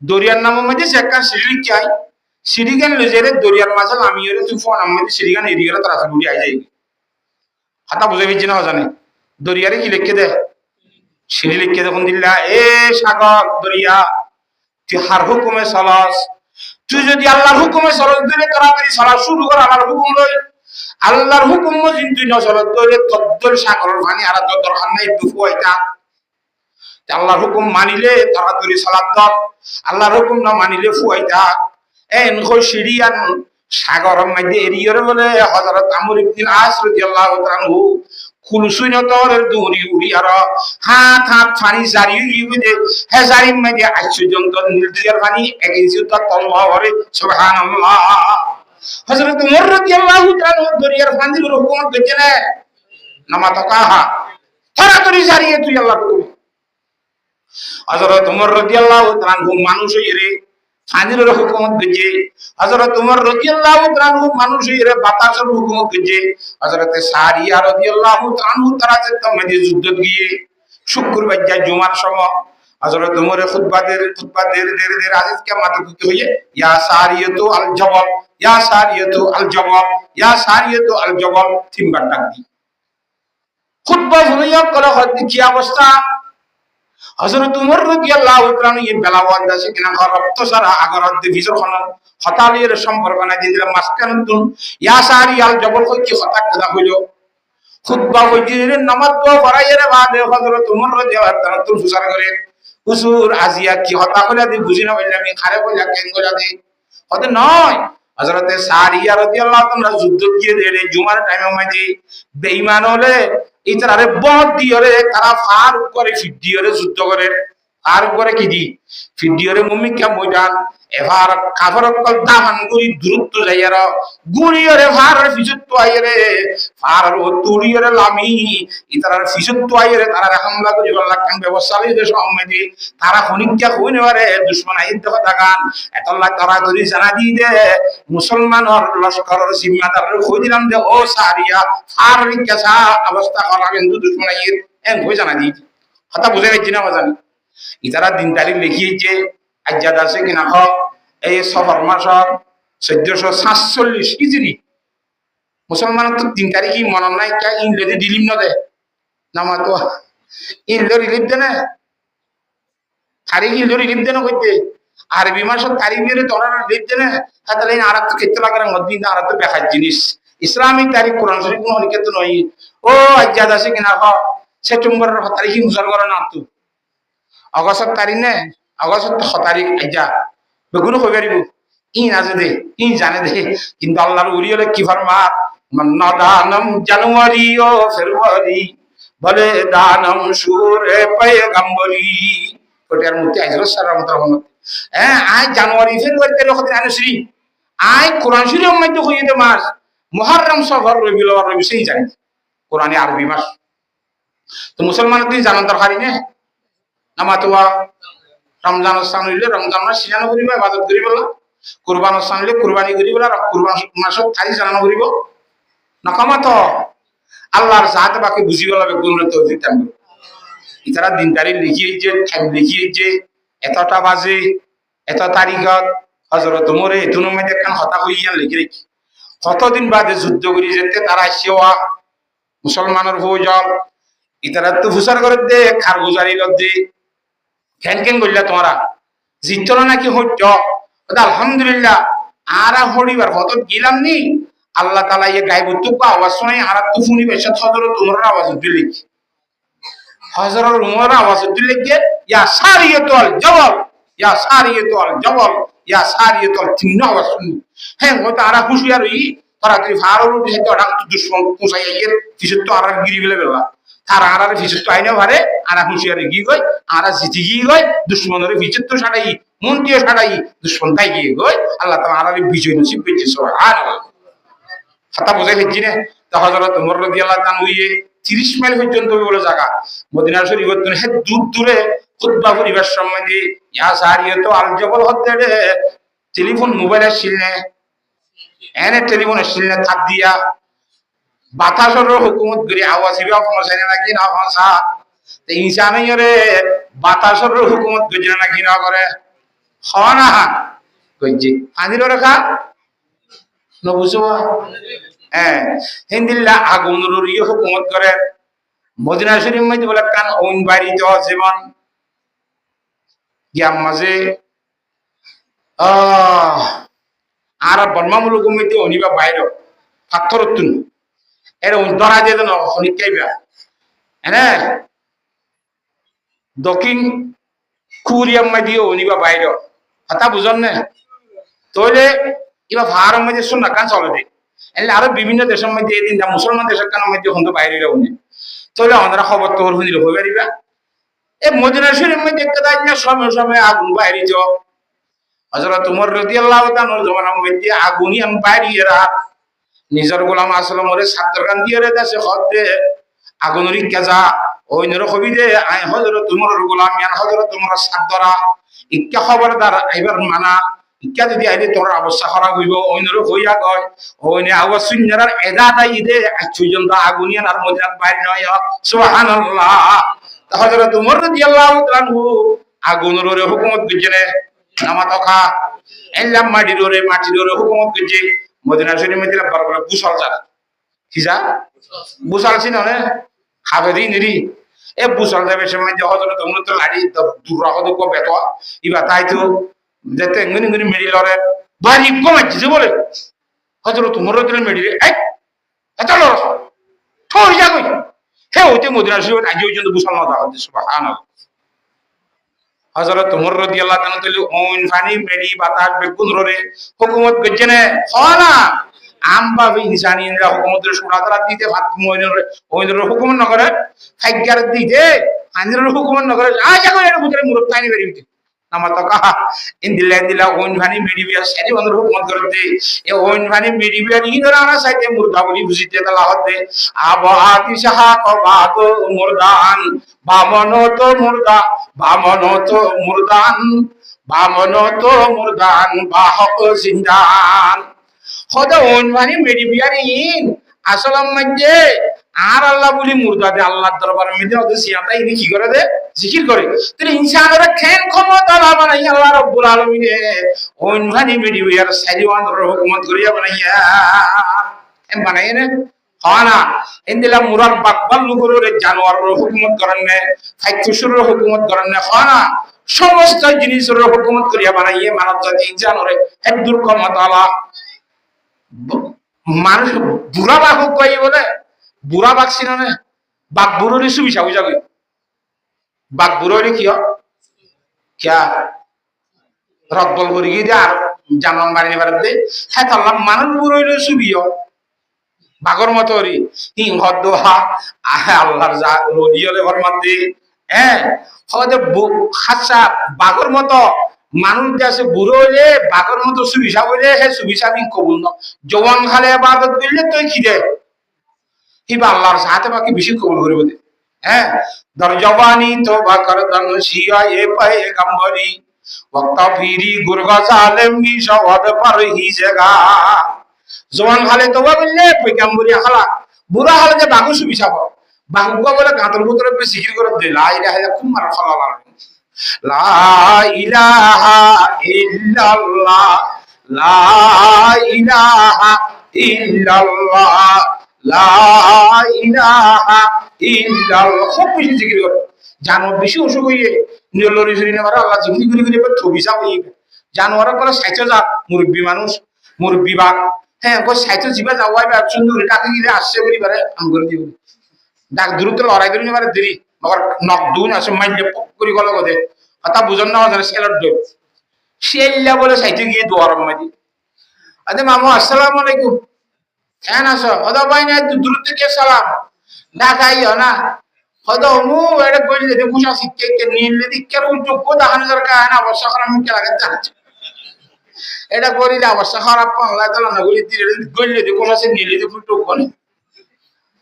দরিয়ার নাম মধ্যে সে একখান সিঁড়ি লিখি আই সিঁড়ি গান লজেরে দরিয়ার মাঝে আমি ওরে তুই ফোন আমি সিঁড়ি গান এরিয়ারে তারা গুড়ি আই যাই হাতা বুঝে গেছি না জানে দরিয়ারে কি লিখে দে সিঁড়ি লিখে দেখুন দিল্লা এ সাগর দরিয়া তুই হার হুকুমে চলাস তুই যদি আল্লাহর হুকুমে চলস দিলে তাড়াতাড়ি চলা শুরু কর আল্লাহর হুকুম লই আল্লাহর হুকুম মজিন তুই নচলত দিলে তদ্দল সাগরের পানি আর তোর দরকার নাই দুফু হইতা আল্লাহর হুকুম মানিলে তাড়াতাড়ি সালাত দাও আল্লাহর হুকুম না মানিলে ফুয়াইতা এন কই সিরিয়ান সাগরের মধ্যে এরিয়রে বলে হযরত আমর ইবনে আস রাদিয়াল্লাহু তাআলা আনহু খুলসুইন তোরের দৌড়ি উড়ি আর হাত পানি জারি উড়ি হে জারি মধ্যে আশ্চর্যজনক নির্দিয়ার পানি এক ইঞ্চি তল হরে সুবহানাল্লাহ হযরত ওমর রাদিয়াল্লাহু তাআলা দরিয়ার পানির হুকুমত দিতে না নামাত কাহা তাড়াতাড়ি জারি তুই আল্লাহ হুকুম হযরত ওমর রাদিয়াল্লাহু তাআলা মানুষ হইরে পানির হুকুমত দিতে হযরত ওমর রাদিয়াল্লাহু তাআলা মানুষ হইরে বাতাসের হুকুমত দিতে হযরত সারিয়া রাদিয়াল্লাহু তাআলা তারা যেত মধ্যে যুদ্ধ গিয়ে শুক্রবার যা জুমার সময় হযরত ওমরের খুতবা দের আজকে মাথা দিতে হইয়ে ইয়া সারিয়াতু আল জবাল ইয়া সারিয়াতু আল জবাল ইয়া সারিয়াতু আল জবাল তিনবার ডাক দি খুতবা শুনিয়া কল হদ কি অবস্থা হযরত ওমর রাদিয়াল্লাহু তাআলা এই বেলাওয়াত আছে কিনা রক্ত সারা আগরত ভিজর কোন হতালির সম্পর্ক না দিলে মাসকানুন ইয়া সারি আল জবল কই কি হতা কথা হইলো খুতবা হইজিরে নামাজ দোয়া পড়াইয়ের বাদে হযরত ওমর রাদিয়াল্লাহু তাআলা তুল সুসার করে হুজুর আজিয়া কি হতা কইলা দি বুঝি না বললাম আমি খারে কইলা কেন কইলা দি হতে নয় হযরত সারিয়া রাদিয়াল্লাহু তাআলা যুদ্ধ গিয়ে দেরে জুমার টাইমে মধ্যে বেঈমান হলে ইতারে বহত দিয়রে তারা ফার করে ফিডিয়রে যুদ্ধ করে আর করে কি দি ফিডিয়রে মুমিকা ময়দান এবার কাফর কল দামান গুরি দূরত্ব যাইয়ার গুরিয়রে ফার ফিজুত আইরে ফার ও তুড়িয়রে লামি ইতার ফিজুত আইরে তারা হামলা করি আল্লাহ কান ব্যবস্থা লইতে সম্মতি তারা খনিকা কইনে পারে দুশমন আইন দেখো দাগান এতলা তারা করি জানা দি দে মুসলমানর লস্করের জিম্মাদারের কই দিলাম যে ও সারিয়া ফার রিকাসা অবস্থা করা কিন্তু দুশমন আইন এন কই জানা দি কথা বুঝে গেছি না বাজান ইতারা দিন তারিখ লিখিয়েছে আজ্জাদ আছে কিনা হ এই সফর মাসর 1447 হিজরি মুসলমানের তো 3 তারিখই মনে নাই কে ইংরেজি দিলিম না দে নামা তো ইংরেজি রিলিফ দে না তারিখ ইংরেজি রিলিফ দে না কইতে আরবি মাসের তারিখ বেরে তোরা দেখছে না তাহলে আর তো ক্ষেত্রে লাগার মধ্যে আর তো দেখার জিনিস ইসলামিক তারিখ কোরআন শরীফ কোনো ক্ষেত্রে নয় ও আজ্জাদ আছে কিনা সেপ্টেম্বরের তারিখে মুসার করে না তো আগস্টের তারিখ নে আগস্টের 6 তারিখ আজ্জা বেগুনো কই পারিব ই নাজে দে ই জানে দে কিন্তু আল্লাহর উলি হলে কি ফরমা মান্না দানম জানুয়ারি ও ফেব্রুয়ারি বলে দানম সুরে পয়গম্বরি কোটার মধ্যে আইজর সারা মত হ্যাঁ আই জানুয়ারি ফেব্রুয়ারি তেরো দিন আনছি আই কোরআন শরীফের মধ্যে হইতে মাস মুহররম সফর রবিউল আউয়াল রবি সেই জানি কোরআনে আরবি মাস তো মুসলমানদের জানান দরকারি না নামাতোয়া রমজান স্থান হইলে রমজান মাস সিজানো করিব ইবাদত করিব কুরবান স্থান হইলে কুরবানি করিব আর কুরবান মাসত তারিখ জানানো করিব নকামাত আল্লাহর জাত বাকি বুঝিব লাগবে গুণ তৌফিক দান করুন ইতারা দিন তারিখ লিখিয়ে যে টাইম লিখিয়ে যে এতটা বাজে এত তারিখত হযরত ওমরে এতুন মধ্যে কান হতা হইয়া লিখে রেখি কতদিন বাদে যুদ্ধ করি যেতে তারা সেওয়া মুসলমানের ফৌজল ইতারা তো ফুসার করে দে খারগুজারি দে কেন কেন বললা তোমরা জিতল নাকি হইত আলহামদুলিল্লাহ আরা হরিবার কত গিলাম নি আল্লাহ তাআলা এই গায়বত তো আওয়াজ শুনাই আর তো শুনি বেশ হযরত ওমরের আওয়াজ দিলি হযরত ওমরের আওয়াজ দিলি কে ইয়া সারিয়াতুল জবল ইয়া সারিয়াতুল জবল ইয়া সারিয়াতুল তিন আওয়াজ শুনি হ্যাঁ ও তারা হুশিয়ার হই তারা তুই ফারুল উঠে তো ডাক দুশমন পুষাই এর কিছু তো আর গিরি বলে বেলা তারা আর কিছু তো আইনা পারে আর হুশিয়ারে গি গই আর জিতি গি গই দুশমনের ভিতর তো ছাড়াই মন্ত্রীও ছাড়াই দুশমন তাই গিয়ে গই আল্লাহ তাআলা আর বিজয় নসিব করেছে সুবহানাল্লাহ কথা বুঝাই হচ্ছি না তা হযরত ওমর রাদিয়াল্লাহু তাআলা হইয়ে 30 মাইল পর্যন্ত বলে জায়গা মদিনা শরীফের জন্য হে দূর দূরে খুতবা পরিবেশ সম্বন্ধে ইয়া সারিয়াতু আল জবল হতে টেলিফোন মোবাইল আসছিল না এনে টেলিফোনের শিলনে থাপ দিয়া বাতাসের হুকুমত করি আওয়াজ ইবা ফমসাই নাকি না ফমসা তে ইনসানইরে বাতাসের হুকুমত করি নাকি না করে হনা কইজি আদির রাখা নবুজো হ্যাঁ হিন্দিল্লা আগুনের হুকুমত করে মদিনা শরীফ মধ্যে বলে কান ওন বাড়ি তো জীবন গিয়া মাঝে আর বর্মামূলক মধ্যে অনিবা বাইর পাথর তুন এর ধরা দিয়ে দেন অনিকাইবা হ্যাঁ দক্ষিণ কোরিয়ার মধ্যে অনিবা বাইর কথা বুঝন না তাহলে এবার ভারত মধ্যে শুন না কান চলে দেয় এলে আরো বিভিন্ন দেশের মধ্যে এই দিন মুসলমান দেশের কানের মধ্যে হন্দ বাইরে উনি তাহলে আমরা খবর তো শুনিলে হয়ে পারিবা এই মদিনা শরীফের মধ্যে একটা দায় না সময় সময় আগুন বাইরে যাও হযরত ওমর রাদিয়াল্লাহু তাআলার জমানার মধ্যে আগুনই আন বাইরেরা নিজের গোলাম আসলাম ওরে সাদর কান দিয়ে রে দেশে খদ্দে আগুনরি কাজা ওই নর কবি দে আই হযরত ওমরের গোলাম ইয়ান হযরত ওমরের সাদরা ইক্কা খবরদার আইবার মানা ইক্কা যদি আইলে তোর অবস্থা খারাপ হইব ওই নর হইয়া কয় ওই নে আওয়াজ শুননার এদাতা ইদে আচুজন দা আগুনিয়ান আর মদিনার বাইরে নয় সুবহানাল্লাহ হযরত ওমর রাদিয়াল্লাহু তাআলা আগুনের হুকুমত দিজনে নামাতকা এলাম মাটির হুকুমত দিজে মদিনা শরীফ মধ্যে বড় বুসাল জানা কিজা বুসাল ছিল না হাবেদি নিরি এ বুসাল যাবে সময় যে হযরত ওমর তো লাড়ি দূর রাখো কো বেতো ইবা তাই তো যেতে ngini ngini মেডি লরে বাড়ি কমাচ্ছে বলে হযরত ওমর রাদিয়াল্লাহু মেডি এই এটা লর ঠোর যাগই হে ওতে মদিনা শরীফ আজ পর্যন্ত বুসাল না দাও সুবহানাল্লাহ হযরত ওমর রাদিয়াল্লাহু তাআলা তলে ওন ফানি মেডি বাতাস বেগুন রে হুকুমত গজনে হলা আম্বা বি ইনসানিরা হুকুমতের সুরাতরা দিতে ভাত ওইনের হুকুম না করে ফাইগার দিতে আইনের হুকুম না করে আ যাগো এর ভিতরে মুরত তাইনি বেরিতে নামাতকা ইন্দিলা ওন ফানি মেডি বিয়া সারি ওনের হুকুমত করতে এ ওন ফানি মেডি বিয়া ইনরা না সাইতে মুরদা বলি বুঝিতে তালা হতে আবাতি সাহা কবাত মুরদান বামনত মুরদা বামনত মুরদান বামনত মুরদান বাহক জিন্দান খোদা ওনবানি মেডি বিয়ার ইন আসলাম মধ্যে আর আল্লাহ বলি মুর্দা দে আল্লাহর দরবারের মধ্যে ওদের সিয়াতা ইনি কি করে দে জিকির করে তাহলে ইনসানের খেন ক্ষমতা না বানাই আল্লাহ রাব্বুল আলামিন ওনবানি মেডি বিয়ার সাইওয়ান হুকুমত করিয়া বানাইয়া এম বানাই না হানা ইন্দিলা মুরার বাকবাল লুগুরের জানোয়ারের হুকুমত করেন না ফাইকুশুরের হুকুমত করেন না হানা সমস্ত জিনিসের হুকুমত করিয়া বানাইয়ে মানব জাতি জানরে এক দুর্গমত আলা মানুষ বুড়া বাঘ কই বলে বুড়া বাঘ চিনে বাঘ বুড়োরে সুবিশা বুঝা গই বাঘ বুড়োরে কি কিয়া রব্বল করি গিয়ে আর জানন মারি বারে দে হ্যাঁ তাল্লাম মানুষ বুড়োরে সুবিও বাঘর মতো রি হিংহ দোহা আল্লাহর যা রলিয়লে ফরমান দে হ্যাঁ হয়তো খাসা বাঘর মতো মানুষ আছে বুড়ো হইলে বাঘর মতো সুবিশা হইলে হে সুবিশা বিন কবুল ন জওয়ান খালে ইবাদত করলে তুই কি দে কিবা আল্লাহর সাথে বাকি বেশি কবুল করব দে হ্যাঁ দর জওয়ানি তো বাকর দন শিয়া এ পায়ে গম্বরি ওয়াক্তা ফিরি গুরগা জালেম নি সওয়াদ পার হি জায়গা জওয়ান খালে তো বললে পয়গাম্বরি খালা বুড়া হলে যে বাঘ সুবিশা পাও বাঘ বলে গাঁতর ভিতরে জিকির করে দে লা ইলাহা ইল্লাল্লাহ খুব মার খালা লা ইলাহা ইল্লাল্লাহ লা ইলাহা ইল্লাল্লাহ লা ইলাহা ইল্লাল্লাহ খুব বেশি জিকির করে জানোয়ার বেশি অসুখ হইয়ে নিয়লরি জুরি নেবার আল্লাহ জিকির করে করে ছবিসা হইবে জানোয়ার করে সাইতে যা মুরব্বী মানুষ মুরব্বী বাঘ হ্যাঁ কই সাইতে জিবা যাওয়াই বা সুন্দর টাকা গিয়ে আসছে বলি পারে আম করে দিব ডাক দূরত্ব লড়াই ধরে নেবার দেরি মগর নক দুন আছে মাইলে পক করে গলে গদে কথা বুঝন না জানে সেলর দে সেল্লা বলে সাইতে গিয়ে দোয়ার মাদি আদে মামু আসসালামু আলাইকুম কেন আছো ওদা ভাই না দূরত্ব কে সালাম ঢাকাইও না হয়তো মু এটা কইলে দে কুশা শিখকে কে নিলে দি কে রুল যোগ্য দাহান সরকার না অবশ্য খারাপ মুখে লাগে জানছে এটা করিলে অবশ্য খারাপ পাংলা দল না গুলি দিলে কইলে দে কুশা সে নিলে দি ফুটো কোনে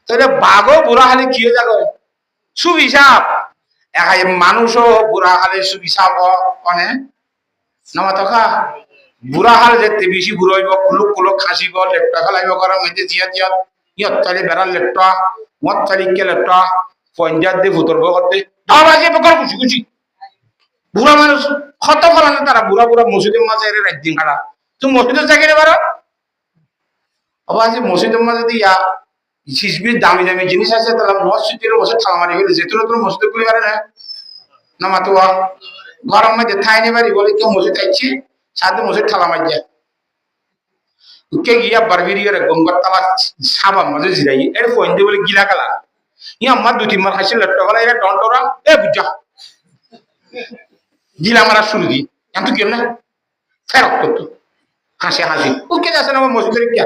তাহলে বাঘও বুড়া হালে কি হয়ে যাবে সুবিশাপ একাই মানুষও বুড়া হালে সুবিশাপ কনে নামা তকা বুড়া হাল যেতে বেশি বুড়ো হইব কুলুক কুলুক খাসিব লেপটা ফেলাইব করার মধ্যে জিয়া জিয়া ইয়ত চালি বেড়ার লেপটা মত চালি কে লেপটা পঞ্জাব দিয়ে ভুতর্ব করতে বাজে বকর খুশি খুশি বুড়া মানুষ কত ফলানো তারা বুড়া বুড়া মসজিদের মাঝে এর একদিন খাড়া তুমি মসজিদের চাকরি পারো আবার যে মসজিদের মাঝে দিয়া শিশবির দামি দামি জিনিস আছে তাহলে মসজিদের বসে ঠালা মারি গেলে যেত নতুন মসজিদ গুলি পারে না মাতুয়া গরম মধ্যে ঠাই নেবারি বলে কেউ মসজিদ আইছে সাথে মসজিদ ঠালা মারি যায় কে গিয়া বারবিরি করে গঙ্গার তালা সাবা মাঝে জিরাই এর ফোন দিয়ে বলে গিলা কালা ইয়া আমার দুই তিনবার খাইছে লেপটা গলা এরা ডন্টরা এ বুঝা গিলা মারা শুরু দি এত কেন না ফেরত করতো হাসি হাসি ওকে যাচ্ছে না আমার মসজিদের কে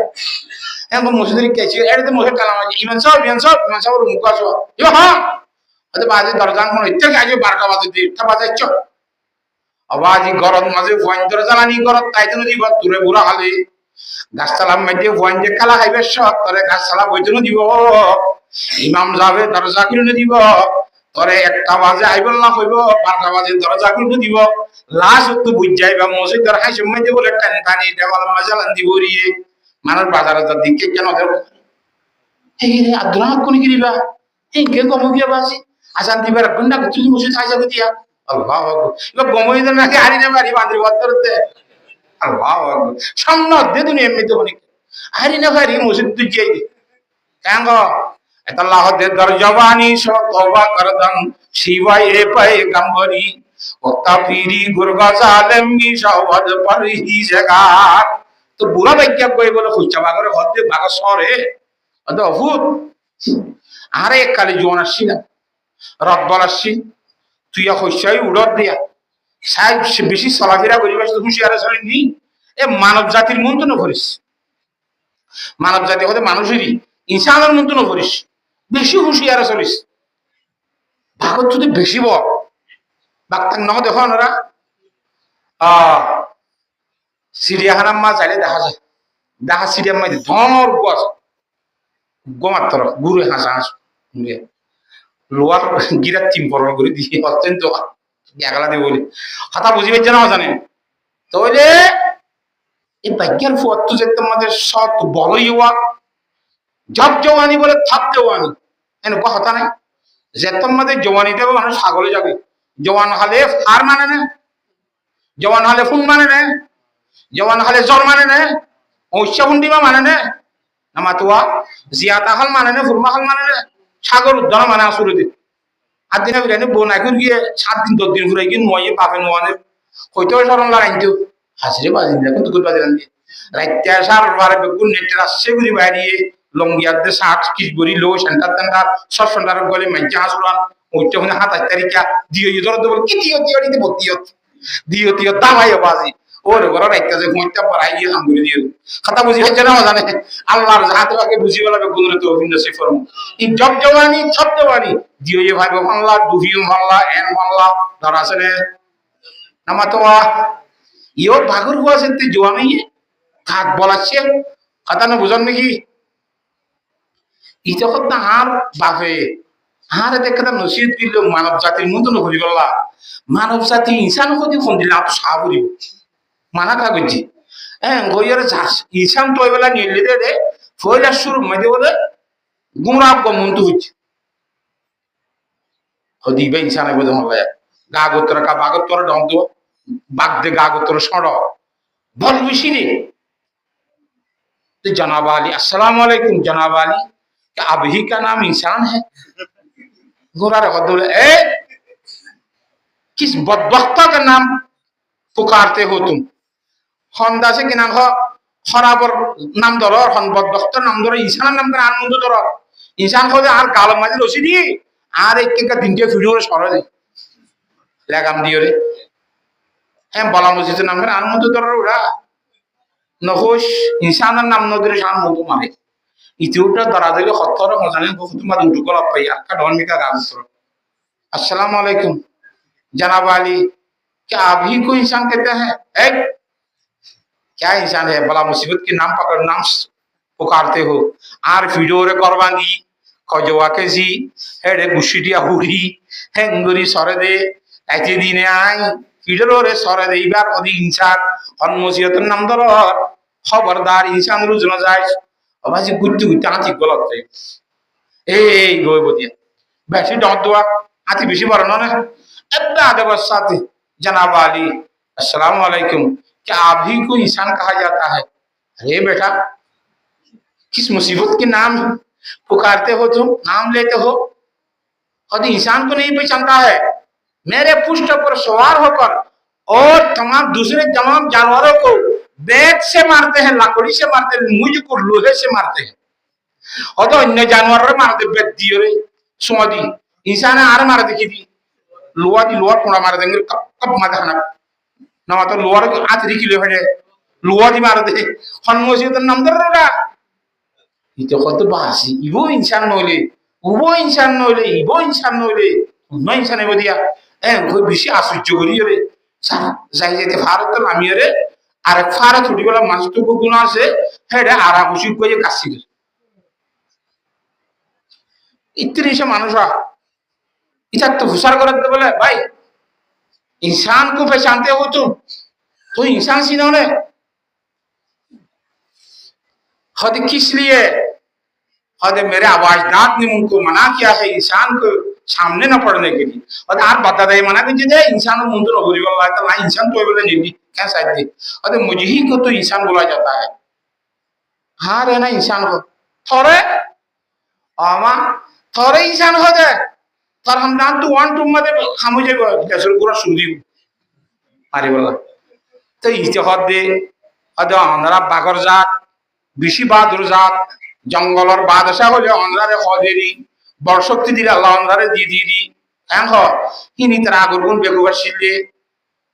এখন মসজিদের কে আছে এর মসজিদ কালাম আছে ইমান সাহেব মুখ আসো ইয়া হ্যাঁ আরে বাজে দরজান কোন ইত্যাদি কাজে 12টা বাজে দি তা বাজে চ আওয়াজি গরম মাঝে ফোন দরজা জ্বালানি গরম তাইতে দিব তুরে বুড়া হালে গাছতলা মধ্যে ফোন যে খেলা খাইবে সব তরে গাছতলা বইতে দিব ইমাম যাবে দরজা খুলে দিব তরে 1টা বাজে আইবল না কইব 12টা বাজে দরজা খুলে দিব লাস্ট তো বুঝ যাইবা মসজিদের হাই সময় দিয়ে বলে টান টানি দেওয়াল মাজালান দিব রিয়ে মানুষ বাজারে যা দিকে কেন দেব এই রে আব্দুল্লাহ কোন কি দিবা এই কে কম গিয়া বাসি আসান দিবার গন্ডা তুই মসজিদ আইসা দিয়া আল্লাহু আকবার এবার গমই দেন নাকি হারি না বাড়ি বাঁধি বদরতে আল্লাহু আকবার সামনে দে দুনিয়া এমনিতে অনেক হারি না বাড়ি মসজিদ তুই যাই কেন আল্লাহ দে দর জওয়ানি সো তওবা করদান শিবাই এ পায়ে গম্বরি ওতা ফিরি গুরগা জালেম নি সওয়াদ পারহি জায়গা তো বুড়া বাইকা কই বলে খুঁজা বাগরে হদে বাগ সরে অদ অভূত আরে কালি জোন আসছি না রব বলাসছি তুই হইছাই উড়ত দিয়া সাহেব বেশি চলাফেরা করিবার হুঁশিয়ার আসলে নি এ মানব জাতির মন তো নকরিস মানব জাতি হতে মানুষেরই ইনসানের মন তো নকরিস বেশি হুঁশিয়ার চলিস ভাগত যদি বেশি বাক্তাং ন দেখো ওরা চিড়িয়াখানা মা যাইলে দেখা যায় দেখা চিড়িয়া মাঝে ধর গছ গোমাত্র গুরু হাসা হাস লোয়ার গিরা তিন পরল করে দিয়ে অত্যন্ত এগালা দিয়ে বলি কথা বুঝিবে যেন জানে তাহলে এই বাক্যের পথ তো যে তোমাদের সৎ বলই হওয়া জব জওয়ানি বলে থাপ জওয়ানি এনে কথা নাই যে তোমাদের জওয়ানি দেবে মানুষ ছাগলে যাবে জওয়ান হলে ফার মানে না জওয়ান হলে ফুন মানে না জওয়ান হলে জ্বর মানে না ঐশা হুন্ডিমা মানে না নামাতুয়া জিয়াতা হাল মানে না ফুরমা হাল মানে না সাগর উদ্যান মানে আসুর দি আর দিনে বিরানি বোন এখন গিয়ে 7 দিন 10 দিন ঘুরে গিয়ে নয় পাবে নোয়ানে হইতে সরল লাগাইতো হাসিরে বাজি দেখুন তো বাজি রান রাইতে সার বারে বেগুন নেটের আসছে গুলি বাইরে লঙ্গিয়াতে 60 কিস গরি লো সেন্টার সেন্টার সব সেন্টার গলে মাইজা আসলাম ওইটা হনে 27 তারিখা দিও ইদর তো কি দিও দিও দিতে বতিও দিও দিও দামাই বাজি ওরে বড় রাইতে যে ঘুরতে পারাই গিয়ে আমগুলি দিও কথা বুঝি হচ্ছে না জানে আল্লাহর জাহাতে বাকে বুঝি বলা বেগুন তো অভিন্ন সে ফরম এই জব জওয়ানি সব জওয়ানি দিও এ ভাই বাংলা দুহিও বাংলা এন বাংলা ধরা আছে নামা তো ইও ভাগর হুয়া সেতে জওয়ানি হাত বলাচ্ছে কথা না বুঝান নাকি ইটা কথা আর বাপে আর দেখে নসিহত দিল মানব জাতির মতো হরি গল্লা মানব জাতি ইনসান হতে ফোন দিলে আর সাবরি মানা কাগজি হ্যাঁ গইয়ার ইনসান তো বেলা নিলে দে ফয়লা শুরু মধ্যে বলে গুমরাব গমন্ত হচ্ছে হদি বে ইনসান বলে হল্লা গাগতরা কা বাগতরা দন্ত বাগদে গাগতরা সড় বল বেশি রে तो जनाब अली अस्सलाम वालेकुम जनाब अली क्या अब ही का नाम इंसान है गोरा रखा बोले ए किस बदबख्ता का नाम पुकारते हो तुम हंदा से कि नाम हो खराबर नाम दरो और हन बदबख्ता नाम दरो इंसान नाम का आनंद दरो इंसान को आर गालम माजी लोसी दी आर एक का दिन के वीडियो रे सरो दे लगाम दियो रे हम बला मुझे से नाम का आनंद दरो उड़ा नखोश इंसान नाम नदरे शान मोदो मारे इतियोटा दरादले खत्तर खजाने को तुम्हारे उठको लपैया का डॉन में का गाम करो अस्सलाम वालेकुम जनाब अली क्या अभी को इंसान कहते हैं ए क्या इंसान है बला मुसीबत के नाम पकड़ नाम पुकारते हो आर वीडियो रे करवांगी खजवा के जी हेडे गुशीटिया हुरी हेंगुरी सरे दे ऐते दिने आई वीडियो रे सरे दे इबार ओदी इंसान और मुसीबत नाम दरो खबरदार इंसान रुज न जाए अबाजी गुट्टू गुट्टू आती गलत है ए गोय बदिया बेसी डॉट दुआ आती बेसी बरन ना अब्दा अदब साथी जनाब अली अस्सलाम वालेकुम क्या अभी को इंसान कहा जाता है अरे बेटा किस मुसीबत के नाम पुकारते हो तुम नाम लेते हो और इंसान को नहीं पहचानता है मेरे पुष्ट पर सवार होकर और तमाम दूसरे तमाम जानवरों को बैट से मारते हैं लकड़ी से मारते हैं मुझको लोहे से मारते हैं और तो अन्य जानवर मारते बैट दियो रे सोदी इंसान आर मार देखी थी लोहा दी लोहा पुणा मार देंगे कब कब मार देना ना तो लोहा के आठ किलो है लोहा दी मार दे हनमोसी तो नाम दर रहा इतो कत बासी इबो इंसान नोले उबो इंसान नोले इबो इंसान नोले न इंसान है बदिया ए कोई बेसी आश्चर्य करी रे যাই যেতে ভারত নামিয়ে রে আর ফারা ছোটবেলা মাছ তো গুণ আছে হেডে আরা খুশি করে কাশি इतने से मानुषा इतना तो हुशार करते बोले भाई इंसान को पहचानते हो तुम तो इंसान सीना ने खुद किस लिए खुद मेरे आवाजदार ने उनको मना किया है इंसान को सामने न पड़ने के लिए और आप बता दे मना कीजिए दे इंसान को मुंडो नगरी वाला तो ना इंसान तो बोले नहीं क्या शायद दे और मुझे ही को तो इंसान बोला जाता है हाँ रहना इंसान को थोड़े आमा थोड़े इंसान हो जाए थोड़ा हम दान तो वन टू मत हम मुझे जैसे पूरा सूदी अरे बोला तो इसे हद दे अदो अंदरा बागर जात बिशी बहादुर जात जंगल और बादशाह हो जाए अंदरा रे खदेरी बरशक्ति दिला अल्लाह अंदरा दी दी दी हैं हो हिनी तरह गुरगुन बेगुबर शिले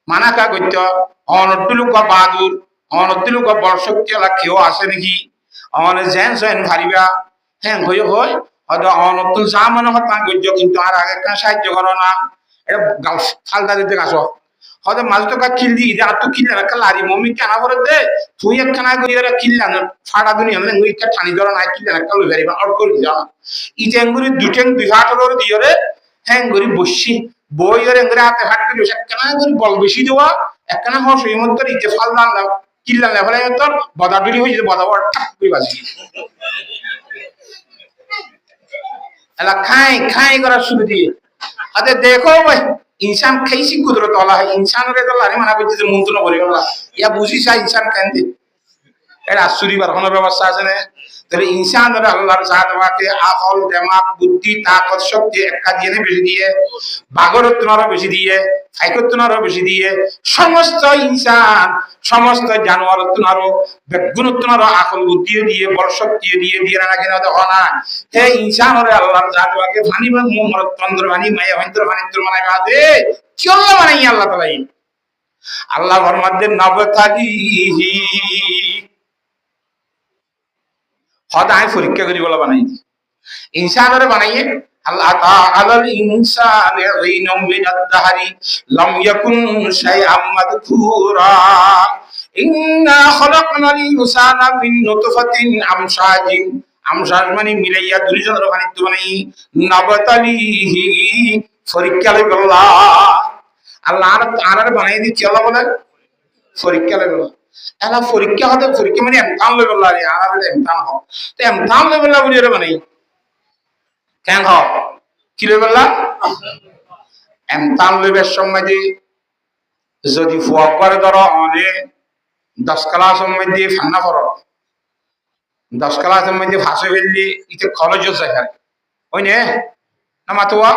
माना का गुत्तो अनतुलु का बहादुर अनतुलु का बरशक्ति वाला क्यों आसे नहीं अन जैन सोन भारीबा हैं होय अदो अनतुल सामन हता गुज्जो किंतु आर आगे का साहाय्य करो ना ए गाल फालदा दिते कासो हदे माल तो का किल्ली इदे आतु किल्ला ना कलारी मम्मी केना करे दे तुई एकखाना गइरा किल्ला ना फाड़ा दुनिया ने गई का ठानी दरा ना किल्ला ना कलु भेरिबा और कर जा इजेंगुरी दुटें बिहाट कर दियो रे हेंगुरी बसि বই এর এঙ্গরা হাতে হাত করে একখানা করে বল বেশি দেওয়া একখানা হস এই মধ্যে ইতে ফালদান না কিল্লা না ফলে তোর বদাবিড়ি হই যে বদাবর ঠাক করে বাজি এলা খাই খাই করা শুরু দিয়ে আরে দেখো ভাই इंसान कैसी कुदरत वाला है इंसान रे तो लारे मना बिच मुंतु न बोले वाला या बुझी सा इंसान कहंदे এটা চুরিবার কোনো ব্যবস্থা আছে না? তাহলে ইনসানের আল্লাহর জাতকে আকল দিমাগ বুদ্ধি তাকত শক্তি একটা দিয়ে বেশি দিয়ে, বাগরত্বনারও বেশি দিয়ে, ফাইকত্বনারও বেশি দিয়ে, সমস্ত ইনসান সমস্ত জানোয়ারত্বনারও বেগুনত্বনারও আকল বুদ্ধি দিয়ে বল শক্তি দিয়ে দিয়ে রাখে না দেখো না। হে ইনসানের আল্লাহর জাতকে ফানি বা মোমরত তন্দ্র বানি মায়া ভেন্দ্র বাণিজ্য বানাই বাদে কি আল্লাহ বানাই আল্লাহ তালাই আল্লাহ ফরমাতে নবতালিহি সদায় পরীক্ষা করি বলা বানাই ইনসানরে বানাইয়ে আল্লাহ তাআলার ইনসানে ইনম মিনাদ দাহরি লাম ইয়াকুন শাইআম মাযকুরা ইন্না খলাকনাল ইনসানা মিন নুতফাতিন আমশাজিন আমশাজ মানে মিলাইয়া দুইজনের বানাইতে বানাই নবতালিহি পরীক্ষা লই আল্লাহ আল্লাহ আর বানাই দিচ্ছি আল্লাহ বলে পরীক্ষা লই আল্লাহ এলা পরীক্ষা হতে পরীক্ষা মানে এমতান লই আল্লাহ রে আর এমতান হ তো এমতান লই আল্লাহ বলি রে বানাই কেন হ কি লই আল্লাহ এমতান লইবার সময় যদি ফুয়াক করে ধরো অনেক 10 ক্লাসের মধ্যে ফান্না করো 10 ক্লাসের মধ্যে ভাষা ফেললি ইতে কলেজ যায় ওই নে না মাতুয়া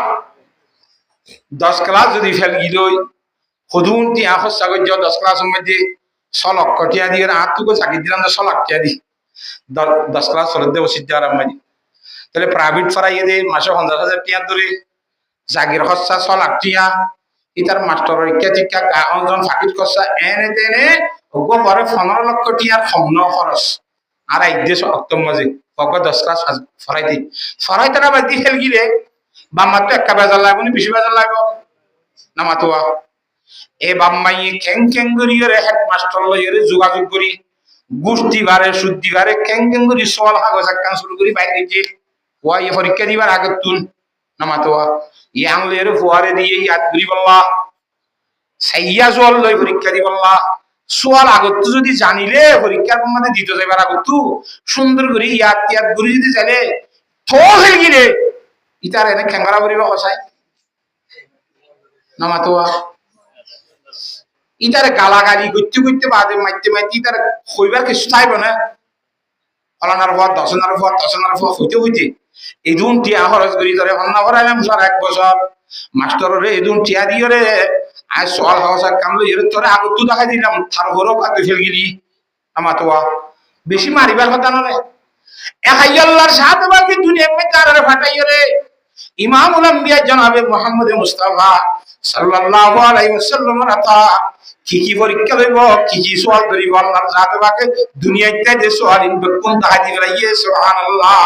10 ক্লাস যদি ফেল গিলই হদুন তি আখস সাগর 10 ক্লাসের মধ্যে 6 লক্ষ টাকা দিয়ে আটটুকু চাকরি দিলাম 6 লাখ টাকা দি 10 ক্লাস চলে দেব সিদ্ধ আরাম মাঝি তাহলে প্রাইভেট পড়াইয়ে দে মাসে 50,000 টাকা ধরে জাগির খরচা 6 লাখ টাকা ইতার মাস্টার পরীক্ষা টিকা গাঁজন ফাঁকিট খরচা এনে তেনে ওগো পরে 15 লক্ষ টাকার সম্ন খরচ আর এক দেশ অক্টোবর মাঝে ওগো 10 ক্লাস ফরাইতে না বাদি ফেল গিলে বাম্মা তো একটা বেজার লাগবে বেশি বেজার লাগবে না মাতুয়া এ বাম্মাই ক্যাং ক্যাং করি হেডমাস্টার লইরে যোগাযোগ করি গোষ্ঠী বারে শুদ্ধি বারে ক্যাং ক্যাং করি সওয়াল কাগজ একখান শুরু করি বাইরে যে ওয়া এই পরীক্ষা দিবার আগে তুন না মাতুয়া ইয়াং লইরে ফুয়ারে দিয়ে ইয়াদ করি বল্লা সাইয়া জল লই পরীক্ষা দি বল্লা সোয়াল আগত যদি জানিলে পরীক্ষার মধ্যে দিতে যাইবার আগত সুন্দর করে ইয়াদ ইয়াদ করি যদি জানে তো হয়ে গিলে ইতার এনে খেঙ্গারা করিব কসাই না মাতুয়া ইতারে গালাগালি করতে করতে বাদে মাইতে মাইতে ইতার হইবার কিছু চাইব না ফলানার পর দশনার পর হইতে হইতে এদুন টিয়া খরচ করি ধরে অন্য করাইলাম স্যার 1 বছর মাস্টারে এদুন টিয়া দিয়ে রে আজ সওয়াল হাওসা কাম লই এর তোরে আগত দেখাই দিলাম তার হরো কাতে ফেল গিলি আমাতোয়া বেশি মারিবার কথা না রে এ হাইয়াল্লাহর সাথে বাকি দুনিয়া মে কারে ফাটাই রে ইমামুল আম্বিয়া জনাবে মুহাম্মদ মুস্তাফা সাল্লাল্লাহু আলাইহি ওয়াসাল্লাম রাতা কি পরীক্ষা লইব কি সওয়াল করিব আল্লাহর সাথে বাকি দুনিয়াতে যে সওয়াল ইনবে কোন তাহাদি গলাইয়ে সুবহানাল্লাহ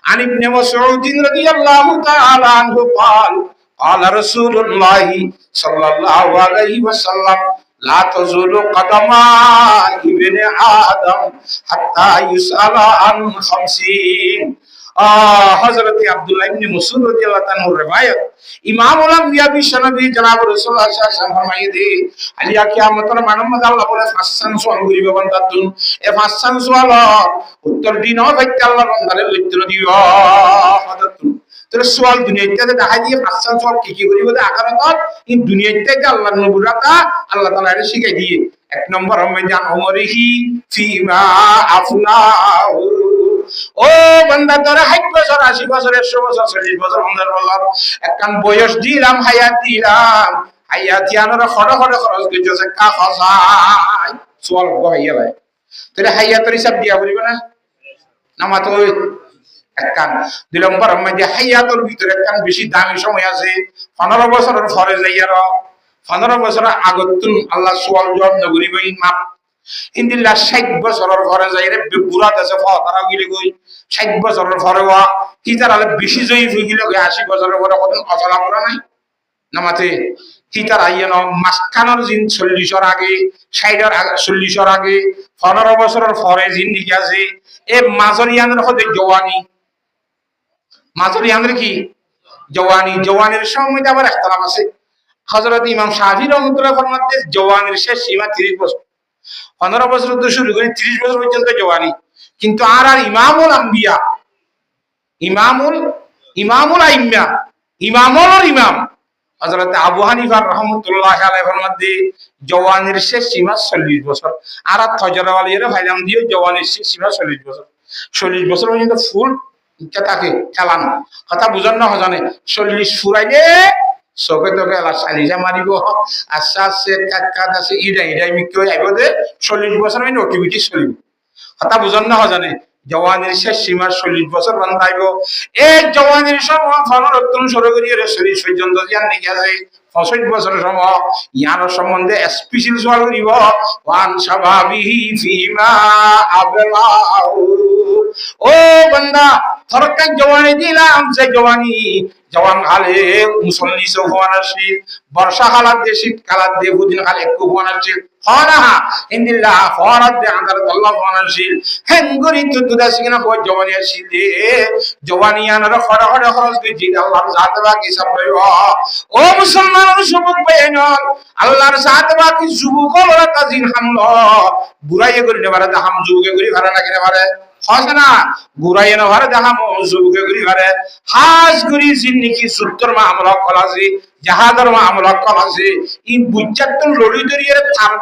عن ابن مسعود رضي الله تعالى عنه قال قال رسول الله صلى الله عليه وسلم لا تزول قدم ابن آدم حتى يسأل عن 50 হযরত আব্দুল্লাহ ইবনে মাসউদ রাদিয়াল্লাহু তাআলার riwayat ইমামুল আম্বিয়া বিশ্বনবী জনাব রাসূলুল্লাহ সাল্লাল্লাহু আলাইহি ওয়াসাল্লাম ফরমাইয়ে দে আলিয়া কিয়ামতের মানব আল্লাহ বলে ফাসান সুয়াল করিবে বান্দাতুন এ ফাসান সুয়াল উত্তর দিন হবে আল্লাহ বান্দারে উত্তর দিও হাদাতুন তোর সুয়াল দুনিয়াতে দেখাই দিয়ে ফাসান সুয়াল কি করিবে আখিরাত এই দুনিয়াতে আল্লাহর নবুরাতা আল্লাহ তাআলা এর শিখাই দিয়ে এক নম্বর হবে জান উমরিহি ফিমা আফনাহু ও বান্দা তোরা 60 বছর 80 বছর 100 বছর 40 বছর 50 বছর একখান বয়স দিলাম হায়াত দিলাম হায়াত ইয়ানোর খড় খরচ গইতেছে কা খসাই সোয়াল গহাইয়া ভাই তোরে হায়াতের হিসাব দিয়া বলিব না নামা তো একখান 2 নম্বর মধ্যে হায়াতের ভিতরে একখান বেশি দামি সময় আছে 15 বছরের পরে যাইয়ার 15 বছর আগতুন আল্লাহ সোয়াল জবাব নগরিবই মাপ ইন্দিল্লাহ 60 বছরের পরে যাইরে বুড়া দেশে ফতারা গিলে কই 60 বছরের পরে ওয়া কি তার বেশি জয়ী হই গিলে 80 বছরের পরে কত অচলা করা নাই নামাতে কি তার আইয়েন মাসখানের জিন 40 এর আগে 60 এর আগে 40 এর আগে 15 বছরের পরে জিন নিকে আছে এ মাজরিয়ানের হতে জওয়ানি মাজরিয়ানের কি জওয়ানির সময়টা আবার ইখতিলাফ আছে হযরত ইমাম শাফি রাহমাতুল্লাহ ফরমাতে জওয়ানির শেষ সীমা 30 বছর 15 বছর থেকে শুরু করে 30 বছর পর্যন্ত জওয়ানি কিন্তু আর ইমামুল আম্বিয়া ইমামুল আইম্মা ইমামুল ইমাম হযরত আবু হানিফা রাহমাতুল্লাহি আলাইহির মধ্যে জওয়ানের শেষ সীমা 40 বছর, আর তজরাওয়ালিরা ভাইলাম দিয়ে জওয়ানের শেষ সীমা 40 বছর। 40 বছর পর্যন্ত ফুল ইচ্ছা থাকে চালান, কথা বুঝান না হজানে। 40 ফুরাইলে চোখে তোকে এলা চালিজা মারিব, আস্তে আস্তে কাট আছে ইডাই মিকে আইব দে। 40 বছর মানে অটোমেটিক চলিব, কথা বুঝান না হজানে। জওয়ানের শেষ সীমা 40 বছর বান্ধাইব। এই জওয়ানের সময় ফলরত্ন শুরু করিয়ে 40 পর্যন্ত জ্ঞান দিকে আছে। 65 বছরের সময় ইয়ার সম্বন্ধে স্পেশাল সওয়াল করিব। ওয়ান শাবাবিহি ফিমা আবলাউ, ও বান্দা সরকার জওয়ানি দিলাম, যে জওয়ানি জওয়ান কালে মুসল্লি হওয়ার আসি, বর্ষা কালার দিয়ে শীতকালার দিয়ে বুদিন কালে একটু হওয়ার আসি হনা ইন্দিল্লাহ ফরাদ দে আদার আল্লাহ হওয়ার আসি হেঙ্গুরি তো দুদা সিনা কো জওয়ানি আসি দে জওয়ানি আনার খড়া খড়া খরচ দি জি আল্লাহর জাত বাকি সব লইব। ও মুসলমানের যুবক ভাইনল, আল্লাহর জাত বাকি যুবক ওরা কাজিন হামল বুড়াইয়ে করি নেবারে হাম যুবকে করি ভাড়া না কিনে পারে হসনা বুড়াইয়ে না ভারে দেখা যুবকে করি ভারে হাজ করি জিন্দিগি সত্তর মামলা কলাছি জাহাদর মামলা কলাছি ইন বুজ্জাতুল লড়ি দরিয়ে তার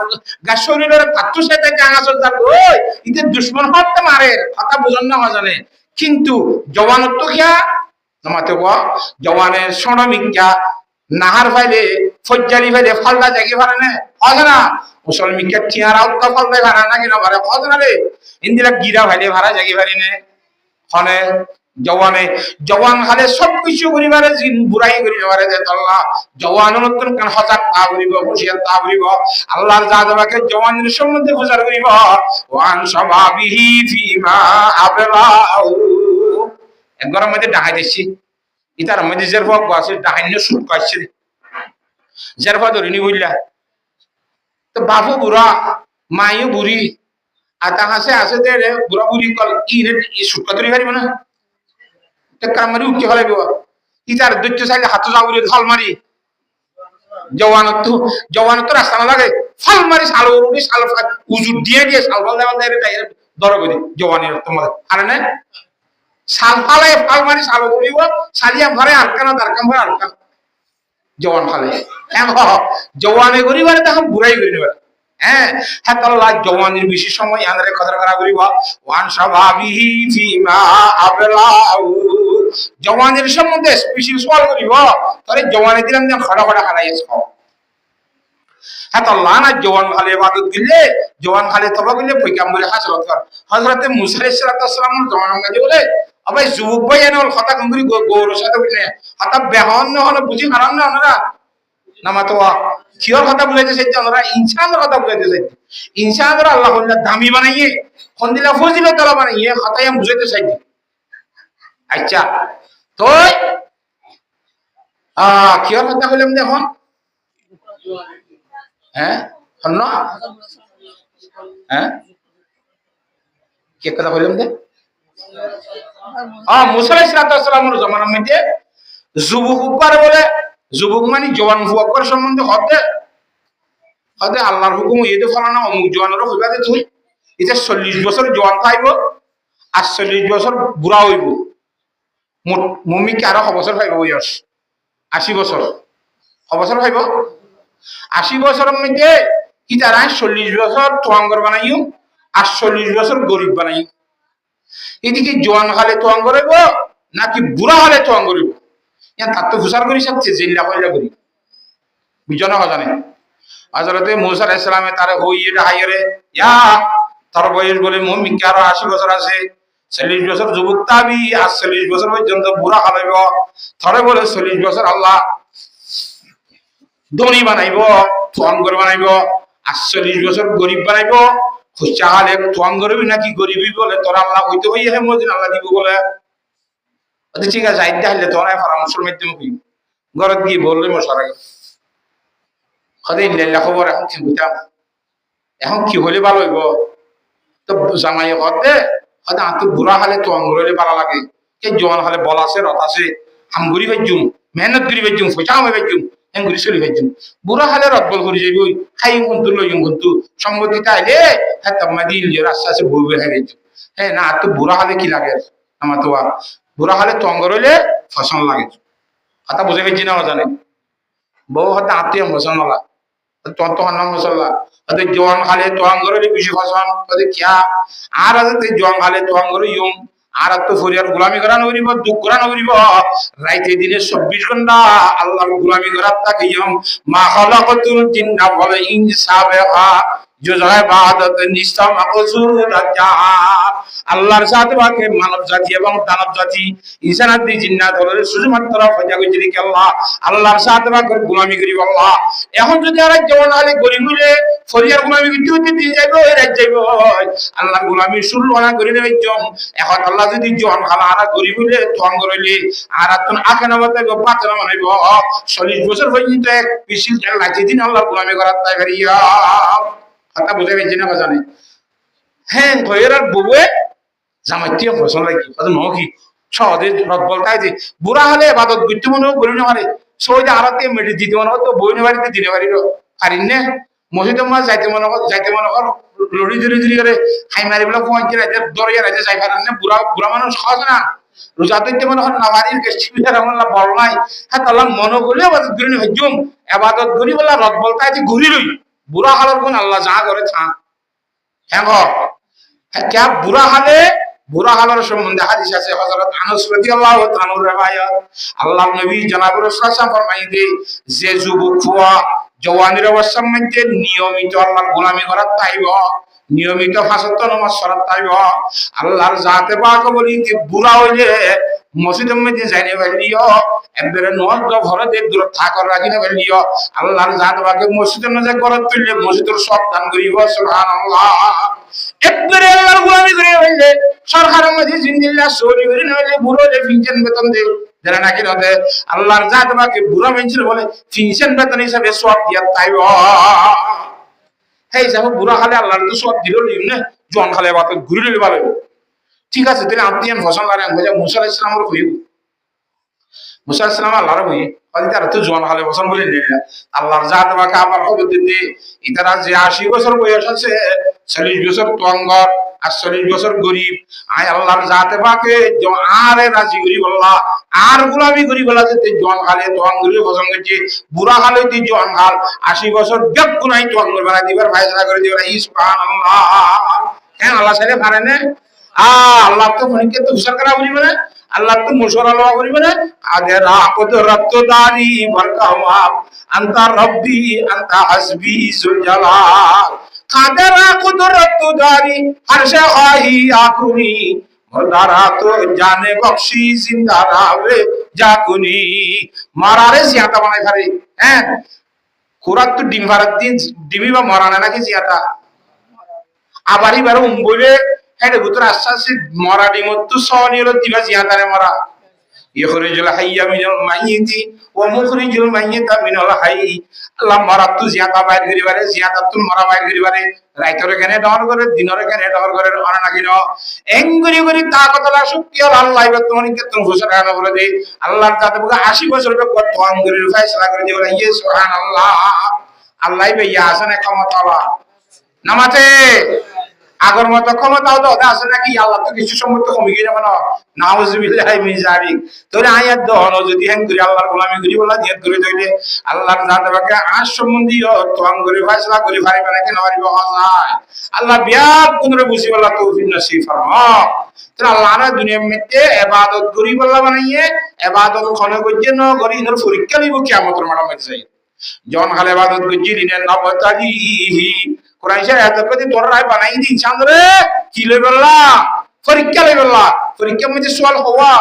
গাশরিনের পাত্র সাথে গাঙাসর দা ওই ইতে দুশমন হতে মারে, কথা বুঝন না জানে। কিন্তু জওয়ানত কিয়া নমাতে গো জওয়ানের সণমিকা নাহার ফাইলে ফজ্জারি ফাইলে ফালদা জাগি পারে না হসনা মুসলমিকা ঠিয়ার আউট ফালদা ভাড়া না কিনা পারে হসনা রে ইন্দিরা গিরা ফাইলে ভাড়া জাগি পারি না হনে। জওয়ান হালে সবকিছু করিবারে জিন বুড়াই করিবারে যে আল্লাহ জওয়ানের নতুন কান হাজার তা করিব হুশিয়ার তা করিব আল্লাহর জাদবাকে জওয়ানের সম্বন্ধে বুঝার করিব। ওয়ান শাবাবিহি ফিমা আবলাউ, একবার মধ্যে ডাহাই দিছি ইতার মধ্যে জের ভগ আছে ডাহাইন্য শুট করছে জের ভগ ধরিনি বললা তো বাবু বুড়া মাইও বুড়ি আতা হাসে আছে দে রে বুড়া বুড়ি কল ই রে শুট করতে পারিব না কামারি উঠতে হলে ইতার দৈত্য চাইলে হাত যাবুরে ফাল মারি জওয়ানত রাস্তা না লাগে ফাল মারি সাল উড়ি সাল উজুর দিয়ে দিয়ে সাল ফাল দেওয়াল দেয় ধরে করি জওয়ানের তোমাদের আরে না সাল ফালে ফাল মারি সাল উড়িব সালিয়া ভরে আরকানা দারকাম ভরে আরকান জওয়ান ফালে জওয়ানে করিবারে তখন বুড়াই করি নেবে। হ্যাঁ হ্যাঁ তাল্লাহ জওয়ানের বেশি সময় আনারে কদর করা করিব। ওয়ান শাবাবিহি ফিমা আবলাউ, জওয়ানের সম্বন্ধে স্পেশাল সওয়াল করিব তাহলে জওয়ানে দিলাম যে খড়া খড়া হারাইছ হ্যাঁ তাল্লাহ না জওয়ান খালে ইবাদত দিলে জওয়ান খালে তবা করলে পয়গাম্বরে হাজরত কর হযরতে মুসা আলাইহিস সালামের জমানার কাজে বলে আবাই যুবক ভাই এনল কথা কঙ্গুরি গৌর সাথে বলে হাতা বেহন না হলো বুঝি হারাম না ওনারা নামাতোয়া কিয়র কথা বুঝাইতে চাইছে ওনারা ইনসানের কথা বুঝাইতে চাইছে। ইনসানরা আল্লাহ দামি বানাইয়ে খন্দিলা ফজিলত তালা বানাইয়ে কথাই আমি বুঝাইতে চাইছি। আচ্ছা তো কিয়র কথা বললাম দেখুন হ্যাঁ শোন হ্যাঁ কি কথা বললাম দে মুসা আলাইহিস সালামের জমানার মধ্যে যুবক বলে যুবক মানে জওয়ান হুয়ার সম্বন্ধে হতে হতে আল্লাহর হুকুম এতে ফলানো অমুক জওয়ানেরও হইবা দে তুই এটা 40 বছর জওয়ান পাইব আর 40 বছর বুড়া হইব মমিকে আরো 100 বছর পাইব বয়স 80 বছর 100 বছর পাইব 80 বছরের মধ্যে কি তারা 40 বছর তোয়াঙ্গর বানাইও আর 40 বছর গরিব বানাইও। এদিকে জওয়ান হালে তোয়াঙ্গ রইব নাকি বুড়া হালে তোয়াঙ্গ রইব ইয়া তার তো হুসার করি সাথে জিল্লা কইলা করি বুঝনা জানে। হযরতে মুসা আলাইহিস সালামে তারে হইয়ে হাইরে ইয়া তার বয়স বলে মুমিন আরো 80 বছর আছে 40 বছর যুবক তাবি আর 40 বছর পর্যন্ত বুড়া হালাইব থরে বলে 40 বছর আল্লাহ ধনী বানাইব তোয়াঙ্গর বানাইব আর 40 বছর গরিব বানাইব খুশা হালে তোয়াঙ্গ রবি নাকি গরিবই বলে তোর আল্লাহ হইতে হইয়ে হে মদিন আল্লাহ দিব বলে ঠিক আছে যাইতে হলে তোরা পরামর্শের মাধ্যমে হই ঘরত গিয়ে বললে মশার আগে সদাই লেলা খবর এখন কি বুঝতাম এখন কি হলে ভালো হইব তো জামাই হতে হয়তো আঁত বুড়া হালে তো অঙ্গুরলে ভালো লাগে এই জোয়ান হালে বল আছে রথ আছে হামগুড়ি ভেজুম মেহনত করি ভেজুম পয়সা আমি ভেজুম হেঙ্গুড়ি চলি ভেজুম বুড়া হালে রথ বল করি যাবি খাই কিন্তু লইম কিন্তু সম্মতিটা আইলে হ্যাঁ তোমার দিল যে রাস্তা আছে বই বই ভেজুম হ্যাঁ না তো বুড়া হালে কি লাগে আমার তো বুড়া হালে তো অঙ্গ রইলে ফসল লাগে কথা বুঝে ফেলছি না জানে। বউ হতে আত্মীয় মুসলমানলা তখন মশলা ওদের জোয়ান খালে তোয়াং করে বেশি ফসল ওদের কিয়া আর আছে জোয়ান খালে তোয়াং করে ইয়ং আর তো ফরিয়ার গোলামি করা নগরিব দুঃখ করা নগরিব রাইতে দিনে 24 ঘন্টা আল্লাহর গোলামি করার তাকে ইয়ং মা খালাকাতুল জিন্না ওয়াল ইনসা বিহা জুজায় বাদত নিষ্ঠা মাকসুদ রাজা আল্লাহর সাথে বাকে মানব জাতি এবং দানব জাতি ইনসানাত দি জিন্নাত হলো শুধুমাত্র ফজা গজরি কে আল্লাহ আল্লাহর সাথে বাকে গোলামি করি আল্লাহ এখন যদি আর যেমন আলে গরি মিলে ফরিয়ার গোলামি করতে হতে দিন যাইবো এই রাত যাইবো আল্লাহর গোলামি শুরু না করি নেই জম এখন আল্লাহ যদি জন খালা আর গরি মিলে তং করলে আর তুন আখে না বলতে বাচ্চা না মানাইবো 40 বছর পর্যন্ত এক পিছিল চাল লাগি দিন আল্লাহর গোলামি করার তাই করিয়া কথা বুঝে গেছি না জানি হ্যাঁ ভয়ের বউয়ে জামাইতে ফসল লাগি কথা ন কি সহজে রদ বলতাই যে বুড়া হলে বাদত গুইতে মনে গরি না মারে সহজে আরাতে মেডি দিতে মনে তো বই বাড়িতে দিনে বাড়ি পারিন না মসজিদে মাছ যাইতে মনে কর লড়ি ধরে করে হাই মারি বলে পৌঁছে রাইতে দরিয়া রাইতে যাই পারেন না বুড়া বুড়া মানুষ খাওয়া না রোজা দিতে মনে হয় না বাড়ির গেস্টিভিটার আমার বল নাই হ্যাঁ তাহলে মনে করলে বাদত ঘুরি নি হজুম এবাদত ঘুরি বলে রদ বলতাই যে ঘুরি লই বুড়া হালের কোন আল্লাহ যা করে থা হ্যাঁ क्या বুড়া হালের সম্বন্ধে হাদিস আছে হযরত আনাস রাদিয়াল্লাহু তাআলার riwayat আল্লাহর নবী জনাব রাসূল সাল্লাল্লাহু আলাইহি ওয়াসাল্লাম ফরমাইতে যে যুবক ফুয়া জওয়ানির অবস্থার মধ্যে নিয়মিত আল্লাহর গোলামি করার তাইব নিয়মিত ফাসত নামাজ পড়ার তাইব আল্লাহর জাতে পাক বলি যে বুড়া হইলে মসজিদের মধ্যে যাইনে বলিও একবারে নজ ঘরে দূর থাকার রাখি না বলিও আল্লাহর জাতে পাক মসজিদের মধ্যে ঘর তুললে মসজিদের সব দান করিব সুবহানাল্লাহ একবারে আল্লাহর গোলামি করে হইলে সরকারের মধ্যে জিন্দিল্লাহ সরি করে নইলে বুড়ো যে পেনশন বেতন দেয় যারা নাকি রতে আল্লাহর জাত বাকে বুড়ো পেনশন বলে পেনশন বেতন হিসাবে সব দিয়া তাইব হেই যাবো বুড়া খালে আল্লাহর তো সব দিল না জন খালে বাত ঘুরে লইলে ভালো ঠিক আছে তাহলে আপনি ফসল লাগান বুঝা মুসা আলাইহিস সালামের হইব মুসা আলাইহিস সালাম আল্লাহর হই হয়তো তারা তো জন খালে ফসল বলে নিলে আল্লাহর জাত বাকে আবার হবে দিতে ইতারা যে 80 বছর বয়স আছে 40 বছর তোয়াঙ্গর আর 40 বছর গরিব আয় আল্লাহর জাতে পাকে আরে রাজি করি বললা আর গোলামি করি বলা যে জন খালে তোয়াং গরি পছন্দ করছে বুড়া খালে তুই জন খাল 80 বছর বেক গুনাই তোয়াং বানা দিবার ফায়সালা করে দিবার সুবহানাল্লাহ কেন আল্লাহ সাথে পারে না আল্লাহ তো ফনিকে তো সরকার বলিবে না আল্লাহ তো মুশারা লওয়া বলিবে না আগে রাকত রত্তদানি বরকামা আনতা রব্বি আনতা হাসবি জুল জালাল কাদেরা কুদরত দারি হরশে খাহি আকুনি মরদারা তো জানে বখশি জিন্দা রাবে জাকুনি মারারে জিয়াতা বানাই ফারে হ্যাঁ কুরাত তো ডিম ভারত দিন ডিমি বা মরানা নাকি জিয়াতা আবারই বারো উম্বইলে হেডে ভিতর আস্তে আস্তে মরা ডিমত তো সনি হলো দিবা জিয়াতারে মরা ইখরিজুল হাইয়া মিনাল মাইয়িতি ওয়া মুখরিজুল মাইয়িতা মিনাল হাইয়ি আল্লাহ মারাত জিয়াতা বাইর করিবারে জিয়াতাতুল মারা বাইর করিবারে রাইতরে কেনে ডর করে দিনরে কেনে ডর করে আর না কিনো এঙ্গুরি গরি তাকতলা শক্তি আর আল্লাহ ইবা তোমার কে তুমি ঘোষণা না বলে দে আল্লাহর কাছে 80 বছর কত আঙ্গুরির ফয়সালা করে দিবা ইয়ে সুবহানাল্লাহ আল্লাহ ইবা ইয়া আসানে ক্ষমতা নামাতে আগর মত ক্ষমতাও তো আছে নাকি আল্লাহ তো কিছু সময় তো কমে গিয়ে যাবে না নাউজুবিল্লাহি মিন যালিক তোরে আয়াত দহন যদি হেন করি আল্লাহর গোলামি করি বলা নিয়ত করে দইলে আল্লাহর জাতে বাকে আশ সম্বন্ধীয় তোয়াং করে ফয়সালা করে পারিবে নাকি না পারিবে হয় আল্লাহ বিয়াত কোনরে বুঝি বলা তৌফিক নসিব ফরমা তো আল্লাহ না দুনিয়ার মধ্যে ইবাদত করি বলা বানাইয়ে ইবাদত খনে করতে ন করি ইনর পরীক্ষা নিব কিয়ামতের মাঠে যাই জন হালে ইবাদত করি দিনের নবতালিহি কুরাইশা এত কদি তোর রায় বানাই দি ইনসান রে কি লই বললা পরীক্ষা লই বললা পরীক্ষা মধ্যে সওয়াল হওয়া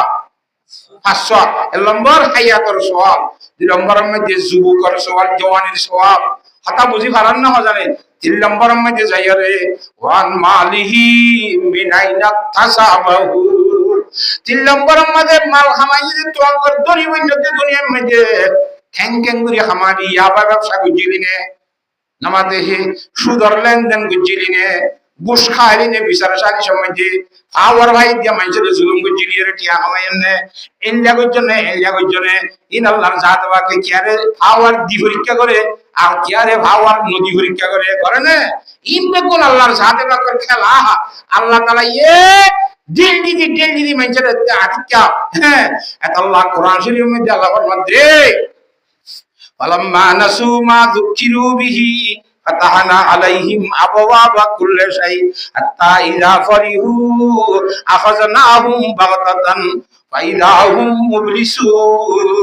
500 নম্বর হায়াতের সওয়াল 2 নম্বরের মধ্যে যুবকের সওয়াল জওয়ানির সওয়াল হাতা বুঝি পারান না জানে 3 নম্বরের মধ্যে যাইয়া রে ওয়ান মালিহি মিনাইনা তাসাবাহু 3 নম্বরের মধ্যে মাল খামাই যদি তোর দরি বইতে দুনিয়ার মধ্যে ঠ্যাং ঠ্যাং করে খামারি আবা ব্যবসা গুজিলিনে নামাতে হে সুদর লেনদেন গুজিলিনে বুশ খাইলিনে বিচারা শালি সম্বন্ধে আওয়ার ভাই দিয়া মাইজের জুলুম গুজিলিয়ে টিয়া হামাইনে এল্লা গজনে ইন আল্লাহর জাত বাকে কিয়ারে আওয়ার দি পরীক্ষা করে আর কিয়ারে ভাওয়ার নদী পরীক্ষা করে না ইনবে কোন আল্লাহর জাত বাকের খেলা আল্লাহ তাআলা দিল দিদি মাইজের আদিকা হ্যাঁ এত আল্লাহ কোরআন শরীফের মধ্যে আল্লাহ ফরমান দে ফালাম্মা নাসু মা যুকিরু বিহি ফাতাহনা আলাইহিম আবওয়াবা কুল্লি শাই হাত্তা ইযা ফারিহু আখাযনাহুম বাগতাতান ফাইদা হুম মুবলিসুন।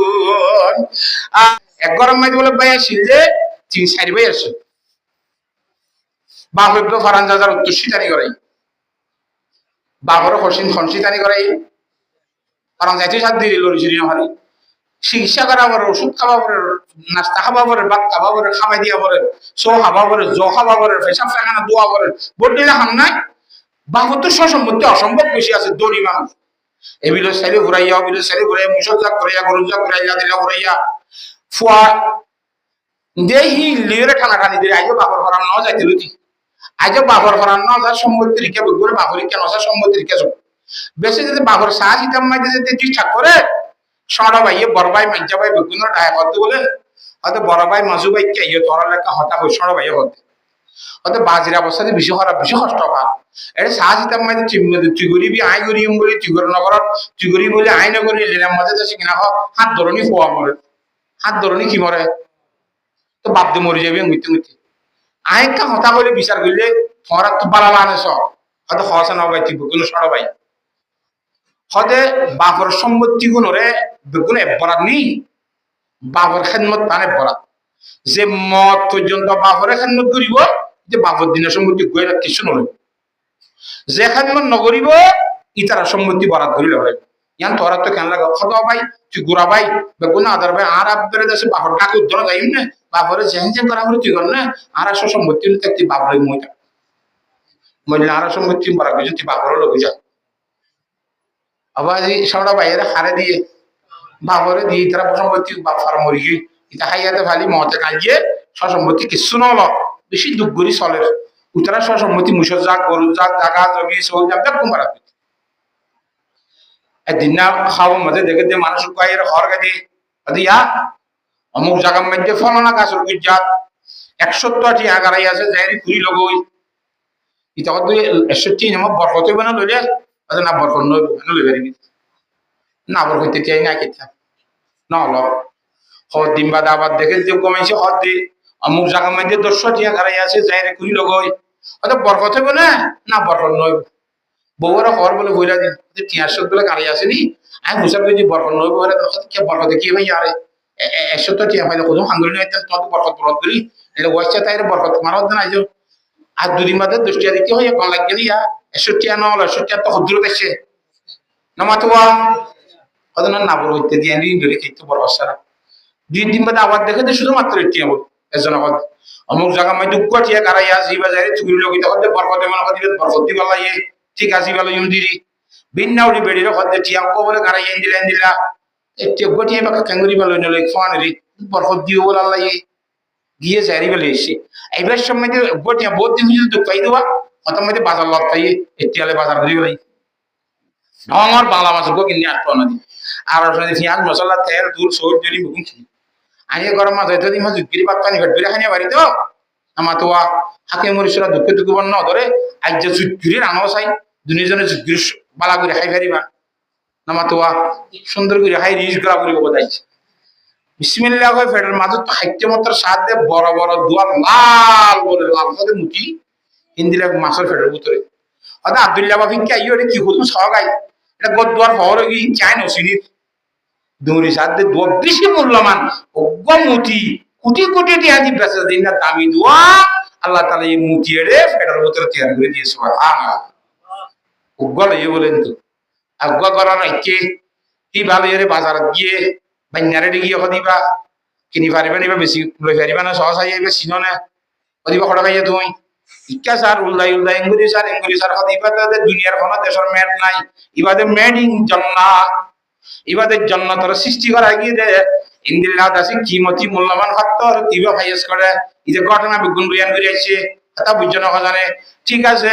এক গরম মাইতে বলে ভাই আসিল যে তিন চারি ভাই আছে বাপরে তো ফারান যার উত্তর সিটানি করাই বাপরে হসিন খনসিটানি করাই ফারান যাইতে সাত দিয়ে লড়ি ছিড়ি হারি চিকিৎসা করা পরে ওষুধ খাওয়া পরে নাস্তা খাওয়া পরে ভাত খাওয়া পরে খাওয়াই দিয়া পরে সো খাওয়া পরে জ খাওয়া পরে পেশাব পায়খানা দোয়া পরে বোর্ড দিলে হাম নাই বাপর তো সসম্পত্তি অসম্ভব বেশি আছে দড়ি মানুষ এবিল সাইলে ঘুরাইয়া অবিল সাইলে ঘুরাইয়া মুসল্লা ঘুরাইয়া গরুজা ঘুরাইয়া দিলা ঘুরাইয়া ফুয়া দেহি লিরে টানা টানি দিয়ে আইজো বাপর ফরান ন যাইতে লুতি আইজো বাপর ফরান ন যা সম্পত্তি রিকে ঘুরে বাপরি কেন যা সম্পত্তি রিকে বেশি যদি বাপর সাহা সিতাম মাইতে যেতে ঠিকঠাক করে সড়া ভাইয়ে বড় ভাই মাঞ্জা ভাই বেগুন ডায় করতে বলে হয়তো বড় ভাই মাজু ভাই কে ইয়ে তোরা লেখা হতা হই সড়া ভাইয়ে হতে হয়তো বাজির অবস্থাতে বেশি হরা বেশি কষ্ট পা এটা সাহা সিতাম মাইতে তুই গরিবি আই গরিব বলি তুই গর নগরত তুই গরিব বলে আই নগরি লেনার মধ্যে যাচ্ছে কিনা হাত ধরনি ফোয়া মরে হাত ধরনি কি মরে তো বাপ দিয়ে মরে যাবি মৃত্যু মৃত্যু আইকা হতা বলে বিচার করলে তোমার তো বালা লানে সব হয়তো হসা না ভাই তুই বেগুন সড়া ভাই হতে বাপর সম্পত্তি গুণরে বেগুন বরাদ নেই বাপর খেদমত মানে বরাদ যে মত পর্যন্ত বাপরে খেদমত করিব যে বাপর দিনের সম্পত্তি গইরা কিছু নয় যে খেদমত নকরিব ইতারা সম্পত্তি বরাদ ধরিলে হয় ইয়ান তোরা তো কেন লাগে খত ভাই তুই গুড়া ভাই বেগুন আদার ভাই আর আব্বের দেশে বাপর টাকা উদ্ধার যাইম না বাপরে যেন যেন করা করে তুই কর না আর সম্পত্তি থাকতে বাপরে মইটা মইলে আর সম্পত্তি বরাদ বুঝে তুই বাপরে লোক যা আবার সবটা বাইরে হারে দিয়ে বাপরে দিয়ে তারা সম্পত্তি বাপ ফার মরি গিয়ে এটা খাইয়াতে ফালি মতে কাজিয়ে সসম্পত্তি কিছু নল বেশি দুঃখ করি চলে উতারা সসম্পত্তি মুসর যাক গরু যাক জাগা জমি সব যাক দেখ কুমারা একদিন না খাওয়ার মধ্যে দেখে দিয়ে মানুষ কয়ের হর গাদি দিয়া অমুক জায়গার মধ্যে ফলনা গাছের গুজাত 170টি আগারাই আছে যাই ঘুরি লগই এটা তুই 61 নম্বর বরকত হইবে না লইলে না বরকত নইব লই পারিবি না বরকত চাই না কিতা না হলো হদ দিন বাদ আবার দেখে যে কমাইছে হদ দি অমুক জায়গার মধ্যে 10টি আগারাই আছে যাই ঘুরি লগই অত বরকত হইবে না বরকত নইব বউরা হর বলে বইলা দিন যে 300 বলে গাড়ি আসেনি আমি বুঝাব যদি বরকত নইব বলে কি বরকত কি ভাই আরে 170টি ভাই কত আন্দোলন হইতে তোমাকে বরকত বরকত করি এটা ওয়াইছে তাইরে বরকত মারাও না আইজো আর দুদিন বাদে 10টা দিতে হয় কোন লাগ গেলি 61 না হলো 61 তো হদ্দুর বেশে নামাতোয়া কদনা না বড় হইতে দিয়ে দিন ধরে খেতে বড় সারা দিন বাদে আবার দেখে যে শুধুমাত্র এটি হবে এজন হদ অমুক জায়গা মধ্যে দুঃখটিয়া গারাইয়া জি বাজারে চুরি লগিতে হতে বরকতে মনে করি বরকত দি বলা ইয়ে ঠিক আছে বলে ইউদিরি বিন্নাউরি বেড়ির হতে টিয়া কো বলে গারাইয়া ইন্দিলা একটি গটিয়ে বাকা কাঙ্গুরি বলে নলে ফানরি বরকত দিও বলে আল্লাহ গিয়ে যারি বলে এসে এইবার সময় গটিয়া বহুত দিন যদি দুঃখ পাই দেওয়া অতম মধ্যে বাজার লট পাই এটিয়ালে বাজার ধরি বলাই আমার বাংলা মাছ গো কিনে আসতো না আর পেঁয়াজ মশলা তেল দুল সব জড়ি বুঝছি আগে গরম মাছ হয়তো দিন মাছ জুগিরি পাত পানি ঘট বেড়ে খানিয়া বাড়ি তো আমার তো হাকে মরিসরা দুঃখে দুঃখ বর্ণ ধরে আজ যে জুগিরি রানো চাই দুজনে জুগিরি বালা করে খাই ফেরিবা আমার তো সুন্দর করে হাই রিস গলা করে বোঝাইছে বিসমিল্লাহ কই ফেডার মাঝে তো খাইতে মাত্র সাথ দে বড় বড় দুয়ার লাল বলে লাল সাথে মুটি হিন্দিলে মাছের ফেডার ভিতরে হয়তো আব্দুল্লাহ বাবি কি আইও রে কি হতো সগাই এটা গদ্দুয়ার ফহর কি চাই নসিনি দৌড়ি সাথ দে দুয়া বেশি মূল্যমান অগ্গম মুটি কোটি কোটি টি আজি বেচা দিন না দামি দুয়া আল্লাহ তাআলা এই মুটি রে ফেডার ভিতরে তৈরি করে দিয়েছে সুবহানাল্লাহ অগ্গল এই বলেন তো আগ্গা করা নাই কে কি ভালো এর বাজার গিয়ে বান্যারে গিয়ে হদিবা কিনি পারিবা নিবা বেশি লই পারিবা না সহজ আইবে সিনো না হদিবা খড়া খাইয়া তুমি ইকা স্যার উল্লাই ইংগুরি স্যার হদিবা তাদের দুনিয়ার কোনো দেশের মেড নাই ইবাদে মেড ইন জান্নাত ইবাদে জান্নাতের সৃষ্টি করা গিয়ে দে ইন্দিল্লাহ দাসি কিমতি মূল্যবান ফাত্তর তিবা ফাইস করে এই যে ঘটনা বিগুন বিয়ান করে আছে তা বুঝছো না জানে ঠিক আছে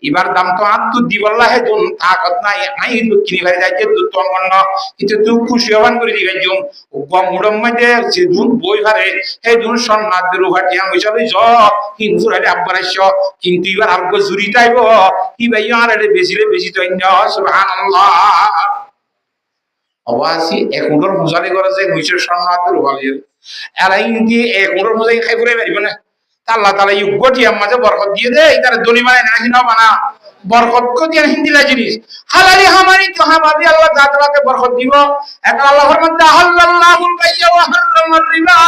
এবার দাম তো আর তুই দিবল্লা হে দুন তাকত নাই আই কিনি ভাই যাইতে দুধ তো অন্য কিন্তু তুই খুশি হবান করে দিবে জুম মুড়ম মধ্যে যে দুন বই হারে হে দুন সন্নাদ রুহাটি আমি চলে জ হিন্দু রে আব্বারাইছ কিন্তু এবার আর গো জুরি তাইব কি ভাই আর বেশি তো সুবহানাল্লাহ অবাসি এক উডর পূজারি করে যে মুইশের সম্মানের রুবালির এরা ইন্দি এক উডর পূজাই খাই করে পারিব না আল্লাহ তাআলা ইউগটি আমাজে বরকত দিয়ে দে এটার দলি মানে না কিনা বানা বরকত কো দিয়ে হিন্দিলা জিনিস হালালি হামানি তো হামাদি আল্লাহ জাতবাকে বরকত দিব এক আল্লাহ ফরমান আল্লাহুল বাইয়া ওয়া হারামার রিবা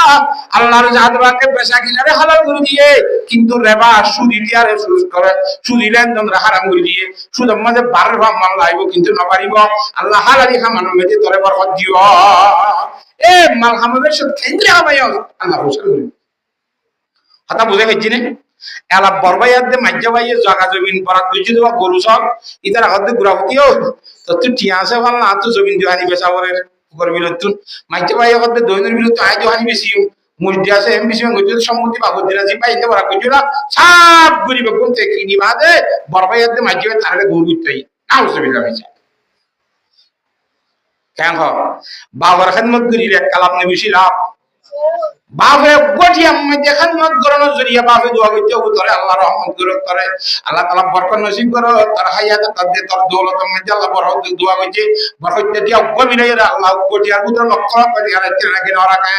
আল্লাহর জাতবাকে বেচা কিনারে হালাল করে দিয়ে কিন্তু রিবা সুদি দিয়া সুদ করে সুদি লেনদেন হারাম করে দিয়ে সুদের মাঝে বারের ভাব মান লাইব কিন্তু না পারিব আল্লাহ হালালি হামানোর মধ্যে তোরে বরকত দিব এ মাল হামাবের সাথে কেন্দ্রে হামায় আল্লাহ হোসেন করে কথা বুঝে গেছি না এলা বরবাইয়ার দে মাজ্জা বাইয়ে জায়গা জমিন পড়া দুজি দেওয়া গরু সব ইতার হাতে গুড়াপতিও তো তুই টিয়া আছে ভালো না তো জমিন দিওয়ানি বেচা করে করবি তুই মাজ্জা বাইয়ে হাতে দৈনের বিরুদ্ধ আই দিওয়ানি বেশি মুরদি আছে এমবিসি গজুল সম্মতি বাবু দিনা জি পাইতে বড় গজুলা সব গরিব কোনতে কিনি বাদে বরবাইয়ার দে মাজ্জা তারে গরু দিতেই নাউজুবিল্লাহ ভাই কেন হ বাবার খেদমত করিলে কালাম নে বেশি লাভ বাপে গটি আমি দেখান মত গরণ জরিয়া বাপে দোয়া করতে উতরে আল্লাহ রহমত করে করে আল্লাহ তাআলা বরকত নসিব করো তার হায়াত তাদের তার দৌলত মধ্যে আল্লাহ বরকত দোয়া করছে বরকত দিয়া গমিনাইরা আল্লাহ গটি আর উতর লক্ষ করে আর তিন নাকি না রাখে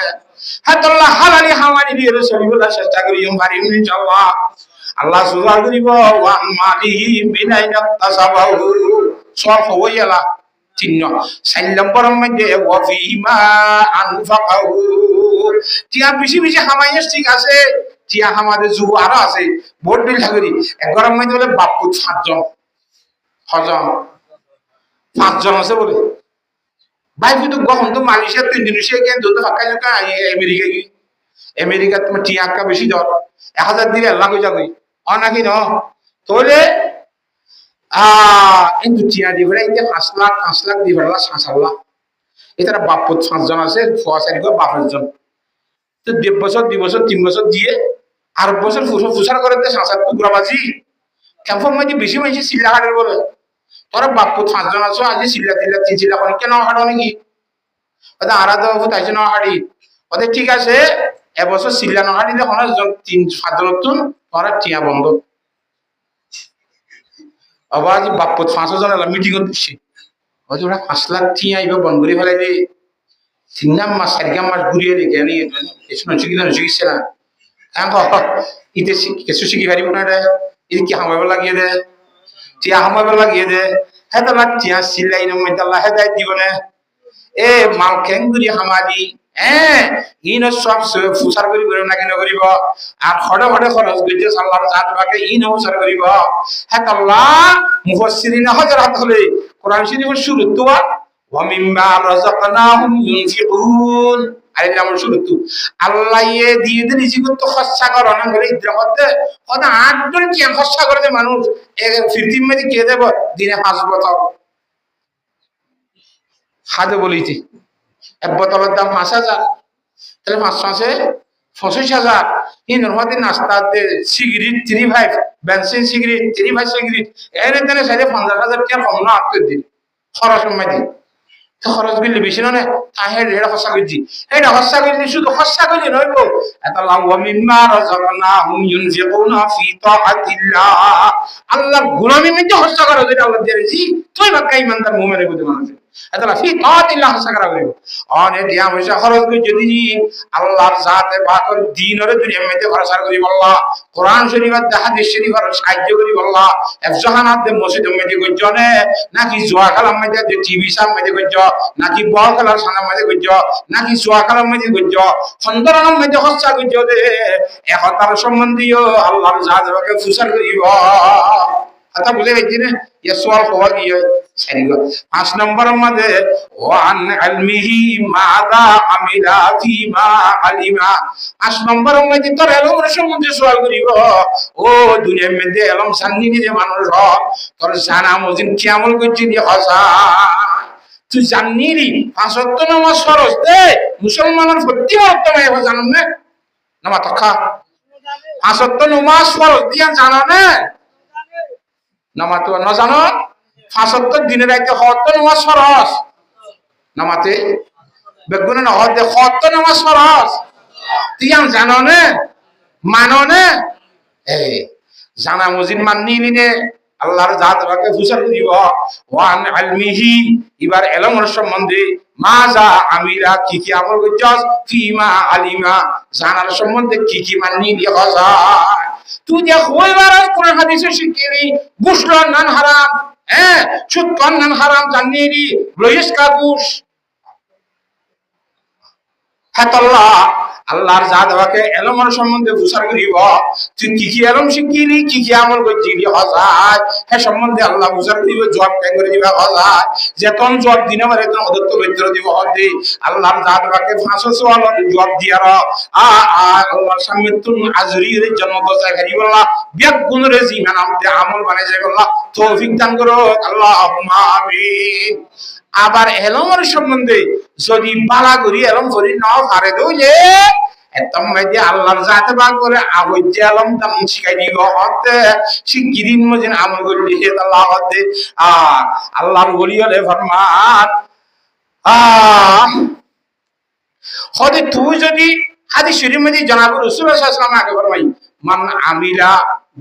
হাতাল্লাহ হালালি হামানি দিয়ে রাসূলুল্লাহ চেষ্টা করি পারি ইনশাআল্লাহ আল্লাহ সুবহান করিব ওয়ান মালিহি বিনাইনা তাসাবাহু সফ হইলা চিহ্ন 4 নম্বরের মধ্যে ওয়াফিমা আনফাকাহু টিয়া বেশি বেশি হামাইয়াস ঠিক আছে টিয়া আমাদের যুব আরো আছে ভোট বিল ঠাকুরি একবারের মধ্যে বলে বাপু 7 জন হজম 5 জন আছে বলে ভাই কিন্তু গহন তো মালয়েশিয়া তো ইন্দোনেশিয়া কেন দুটো ফাঁকা জায়গা আমেরিকা কি আমেরিকা তোমার টিয়া কা বেশি দর 1000 দিলে আল্লাহ কই যাবে অনাকি ন তোলে কিন্তু টিয়া দিবে এই 5 লাখ দিবে আল্লাহ 7 লাখ এটার বাপু 5 জন আছে ফোয়াসারি করে 5 জন তো 1.5 বছর 2 বছর 3 বছর দিয়ে আর বছর ফুসার করে সাত টুকরাবাজি কেমন মাঝে বেশি মাঝে সিল্লা হাটের বলে তোরা বাপু 5 জন আছো আজ সিল্লা 3 সিল্লা করে কেন হাঁটো নাকি ওদের আরাধা বাবু তাই জন্য হাঁটি ওদের ঠিক আছে এবছর সিল্লা না হাঁটিলে 3-5 জন নতুন তোরা টিয়া বন্ধ আবার বাপু 5 জন মিটিং দিচ্ছে হয়তো ওরা 5 লাখ টিয়া এবার বন্ধ করে ফেলাই রে 3 মাস 4 মাস ঘুরিয়ে রেখে নিয়ে কিছু না শিখিছে না ইতে কিছু শিখি পারিব না রে ইতে কি হামাইব লাগিয়ে দে টিয়া হামাইব লাগিয়ে দে হ্যাঁ তো টিয়া সিলাই নমে আল্লাহ হেদায়েত দিব না এ মাল খেং গুরি হামাদি ইন সব ফুসার করি করে না কেন করিব আর খড়ে খড়ে খরচ গইতে আল্লাহর জাত বাকে ইন ফুসার করিব হ্যাঁ আল্লাহ মুফাসসিরিন হযরত হলে কোরআন শরীফের শুরু তো ওয়া মিম্মা রাযাকনাহুম ইউনফিকুন আইলে আমার শুরু তো আল্লাহ এ দিয়ে দিন রিজিক তো খরচা করো না বলে ইদ্রা করতে ওটা 8 জন কি খরচা করে মানুষ ফিরতিম মেদি কে দেব দিনে 5 বোতল খাদে বলিছি এক বোতলের দাম 5,000 তাহলে 5 মাসে 25,000 এই নরমাদি নাস্তা সিগারেট 35 বেনজিন সিগারেট 35 সিগারেট এর এখানে 50,000 টাকা কম না আপনি দিন খরচ মেদি তো খরচ বিল বেশি না তাহের এটা খরচা করছি এটা খরচা করছি শুধু খরচা করলে নইব আল্লাহ ওয়া মিম্মা রাযাকনাহুম ইউনফিকুনা ফি তাআতিল্লাহ আল্লাহর গোলামি মধ্যে খরচা করো যেটা আল্লাহ দিয়েছি তুই বাক্কা ইমানদার মুমিনের বুঝে মানুষ আল্লাহ ফি তাআতিল্লাহ খরচা করা হইব অনে দিয়া পয়সা খরচ করে যদি আল্লাহর জাতে পাকের দ্বীনের দুনিয়ার মধ্যে খরচা করিব আল্লাহ কোরআন শরীফ আর হাদিস শরীফ আর সাহায্য করিব আল্লাহ এফজাহানাত দে মসজিদের মধ্যে গজনে নাকি জুয়া খেলার মধ্যে টিভি সামনে মধ্যে গজ নাকি বল খেলার সামনে মধ্যে গজ নাকি জুয়া খেলার মধ্যে গজ খন্দরানের মধ্যে খরচা গজ দে একতার সম্বন্ধীয় আল্লাহর জাতকে ফুসার করিব কথা বুঝে গেছি না ইয়া সওয়াল হওয়া গিয়ে 5 নম্বরের মধ্যে ওয়ান ইলমিহি মাযা আমিলা ফিমা আলিমা 5 নম্বরের মধ্যে তোর এলমের সম্বন্ধে সওয়াল করিব ও দুনিয়ার মধ্যে এলম জানি যে মানুষ তোর জানা মজিন কি আমল করছিস দিয়ে হসা তুই জানি রি 5 ওয়াক্ত নামাজ ফরজ দে মুসলমানের প্রতি ওয়াক্ত নামাজ জানেন না নামাজ তখা 5 ওয়াক্ত নামাজ ফরজ দিয়া জানা না নামাজ তো না জানো 5 ওয়াক্ত দিনে রাতে হত নামাজ ফরজ নামাতে বেগুনে না হতে হত নামাজ ফরজ তুই জানো না মানো না জানা মজিন মাননি নিনে আল্লাহর জাত বাকে ফুসার দিব ওয়ান আলমিহি এবার এলমের সম্বন্ধে মাজা আমিরা কি কি আমল করছস ফিমা আলিমা জানার সম্বন্ধে কি কি মানি দিয়ে যায় তুই যে হইবার কোরআন হাদিসে শিখিলি গুসল নান হারাম হ্যাঁ সুদ নান হারাম জানিয়ে লইস কাগুস হাতাল্লাহ আল্লাহর জাত বাকে এলমের সম্বন্ধে ফুসার করিব তুই কি কি এলম শিখিলি কি কি আমল করছিলি হজায় হে সম্বন্ধে আল্লাহ ফুসার করিব জবাব কে করে দিবা হজায় যেতন জবাব দিনে মারে তন অদত্ত বেতর দিব হদে আল্লাহর জাত বাকে 500 সওয়াল জবাব দিয়ার আল্লাহর সামনে তুন আজরির জন্য দসায় করি বললা বিয়াক গুণ রেজি মানামতে আমল বানাই যায় বললা তৌফিক দান করো আল্লাহুম্মা আমিন আবার এলমের সম্বন্ধে যদি বালা করি এলম করি না পারে দইলে একদম মাইদি আল্লাহর জাতে বাগ করে আবই যে এলম দাম শিখাই দিব হতে শিগগিরিন মজিন আমল করি হে আল্লাহ হতে আল্লাহর ওলি হলে ফরমান হতে তুই যদি হাদিস শরীফ মধ্যে জনাব রাসূলুল্লাহ সাল্লাল্লাহু আলাইহি ওয়াসাল্লাম আগে ফরমাই মান আমিলা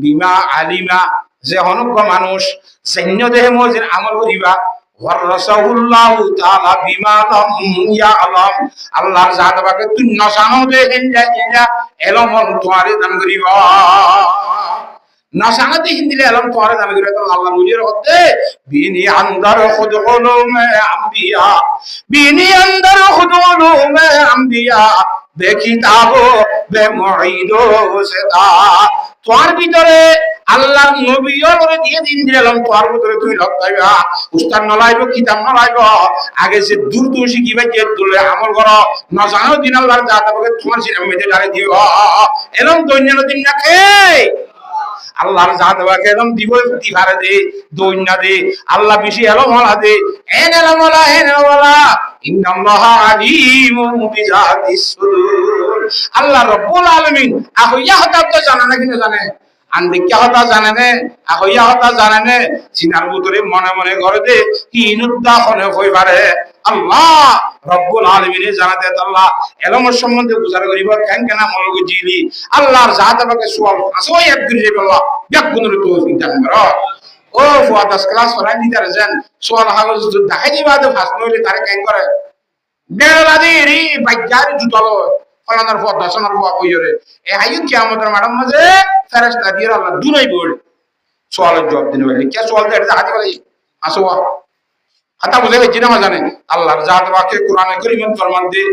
বিমা আলিমা যে অনজ্ঞ মানুষ সৈন্য দেহে মজিন আমল করিবা ওয়ারাসাহুল্লাহু তাআলা বিমা লাম ইয়ালাম আল্লাহর জাত বাকে তুই নসানো দে হিন্দা হিন্দা এলম তোয়ারে দান করিবা নসানাতে হিন্দিলে এলম তোয়ারে দান করিবা তো আল্লাহর ওলির হতে বিনি আন্দার খুদুলুমে আম্বিয়া বিনি আন্দার খুদুলুমে আম্বিয়া বেকিতাবো বেমুইদো সেদা তোর ভিতরে আল্লাহর নবীও করে দিয়ে দিন দিলাম তোর ভিতরে তুই লক্ষ্যাইবা উস্তাদ নলাইব কিতাব নলাইব আগে যে দূর দূর শিখিবা যে দূরে আমল করো না জানো দিন আল্লাহর জাতকে তোমার সিনেমা মেতে ডালে দিও এরকম দৈন্য দিন না খেয়ে আল্লাহর জাতকে এরকম দিব দিবারে দে দৈন্য দে আল্লাহ বেশি এলো মলা দে এন এলো মলা এন এলো মলা ইন্নাল্লাহা আলিমুম বিজাতিস সুদূর আল্লাহ রাব্বুল আলামিন আহইয়া হতা তো জানা না কিনা জানে আন্দি কে হতা জানে নে আহইয়া হতা জানে নে সিনার ভিতরে মনে মনে করে দে হিনুদ্দা হনে হইবারে আল্লাহ রব্বুল আলামিন জানাতে আল্লাহ এলমের সম্বন্ধে বুঝার করিব কেন কেন মলগ জিলি আল্লাহর জাত আমাকে সুয়াল আসোই এক দিন আল্লাহ এক গুণের তৌফিক দান করো ও ফুয়াদাস ক্লাস ফরাই দিদার জান সুয়াল হাগল যদি দেখাই দিবা তো ভাষণ হইলে তারে কেন করে বেড়া দি রি বাইজারি জুতালো ফলানার ফুয়া দশনার ফুয়া কইরে এ আইয়ু কিয়ামতের মাঠের মাঝে ফেরেশতা দিয়ে আল্লাহ দুনাই বল সুয়ালের জবাব দিনে বলে কে সুয়াল দেয় এটা হাতি বলে আসো হাতা বুঝে গেছি না জানে আল্লাহর জাত বাকে কোরআনে কারীমের ফরমান দে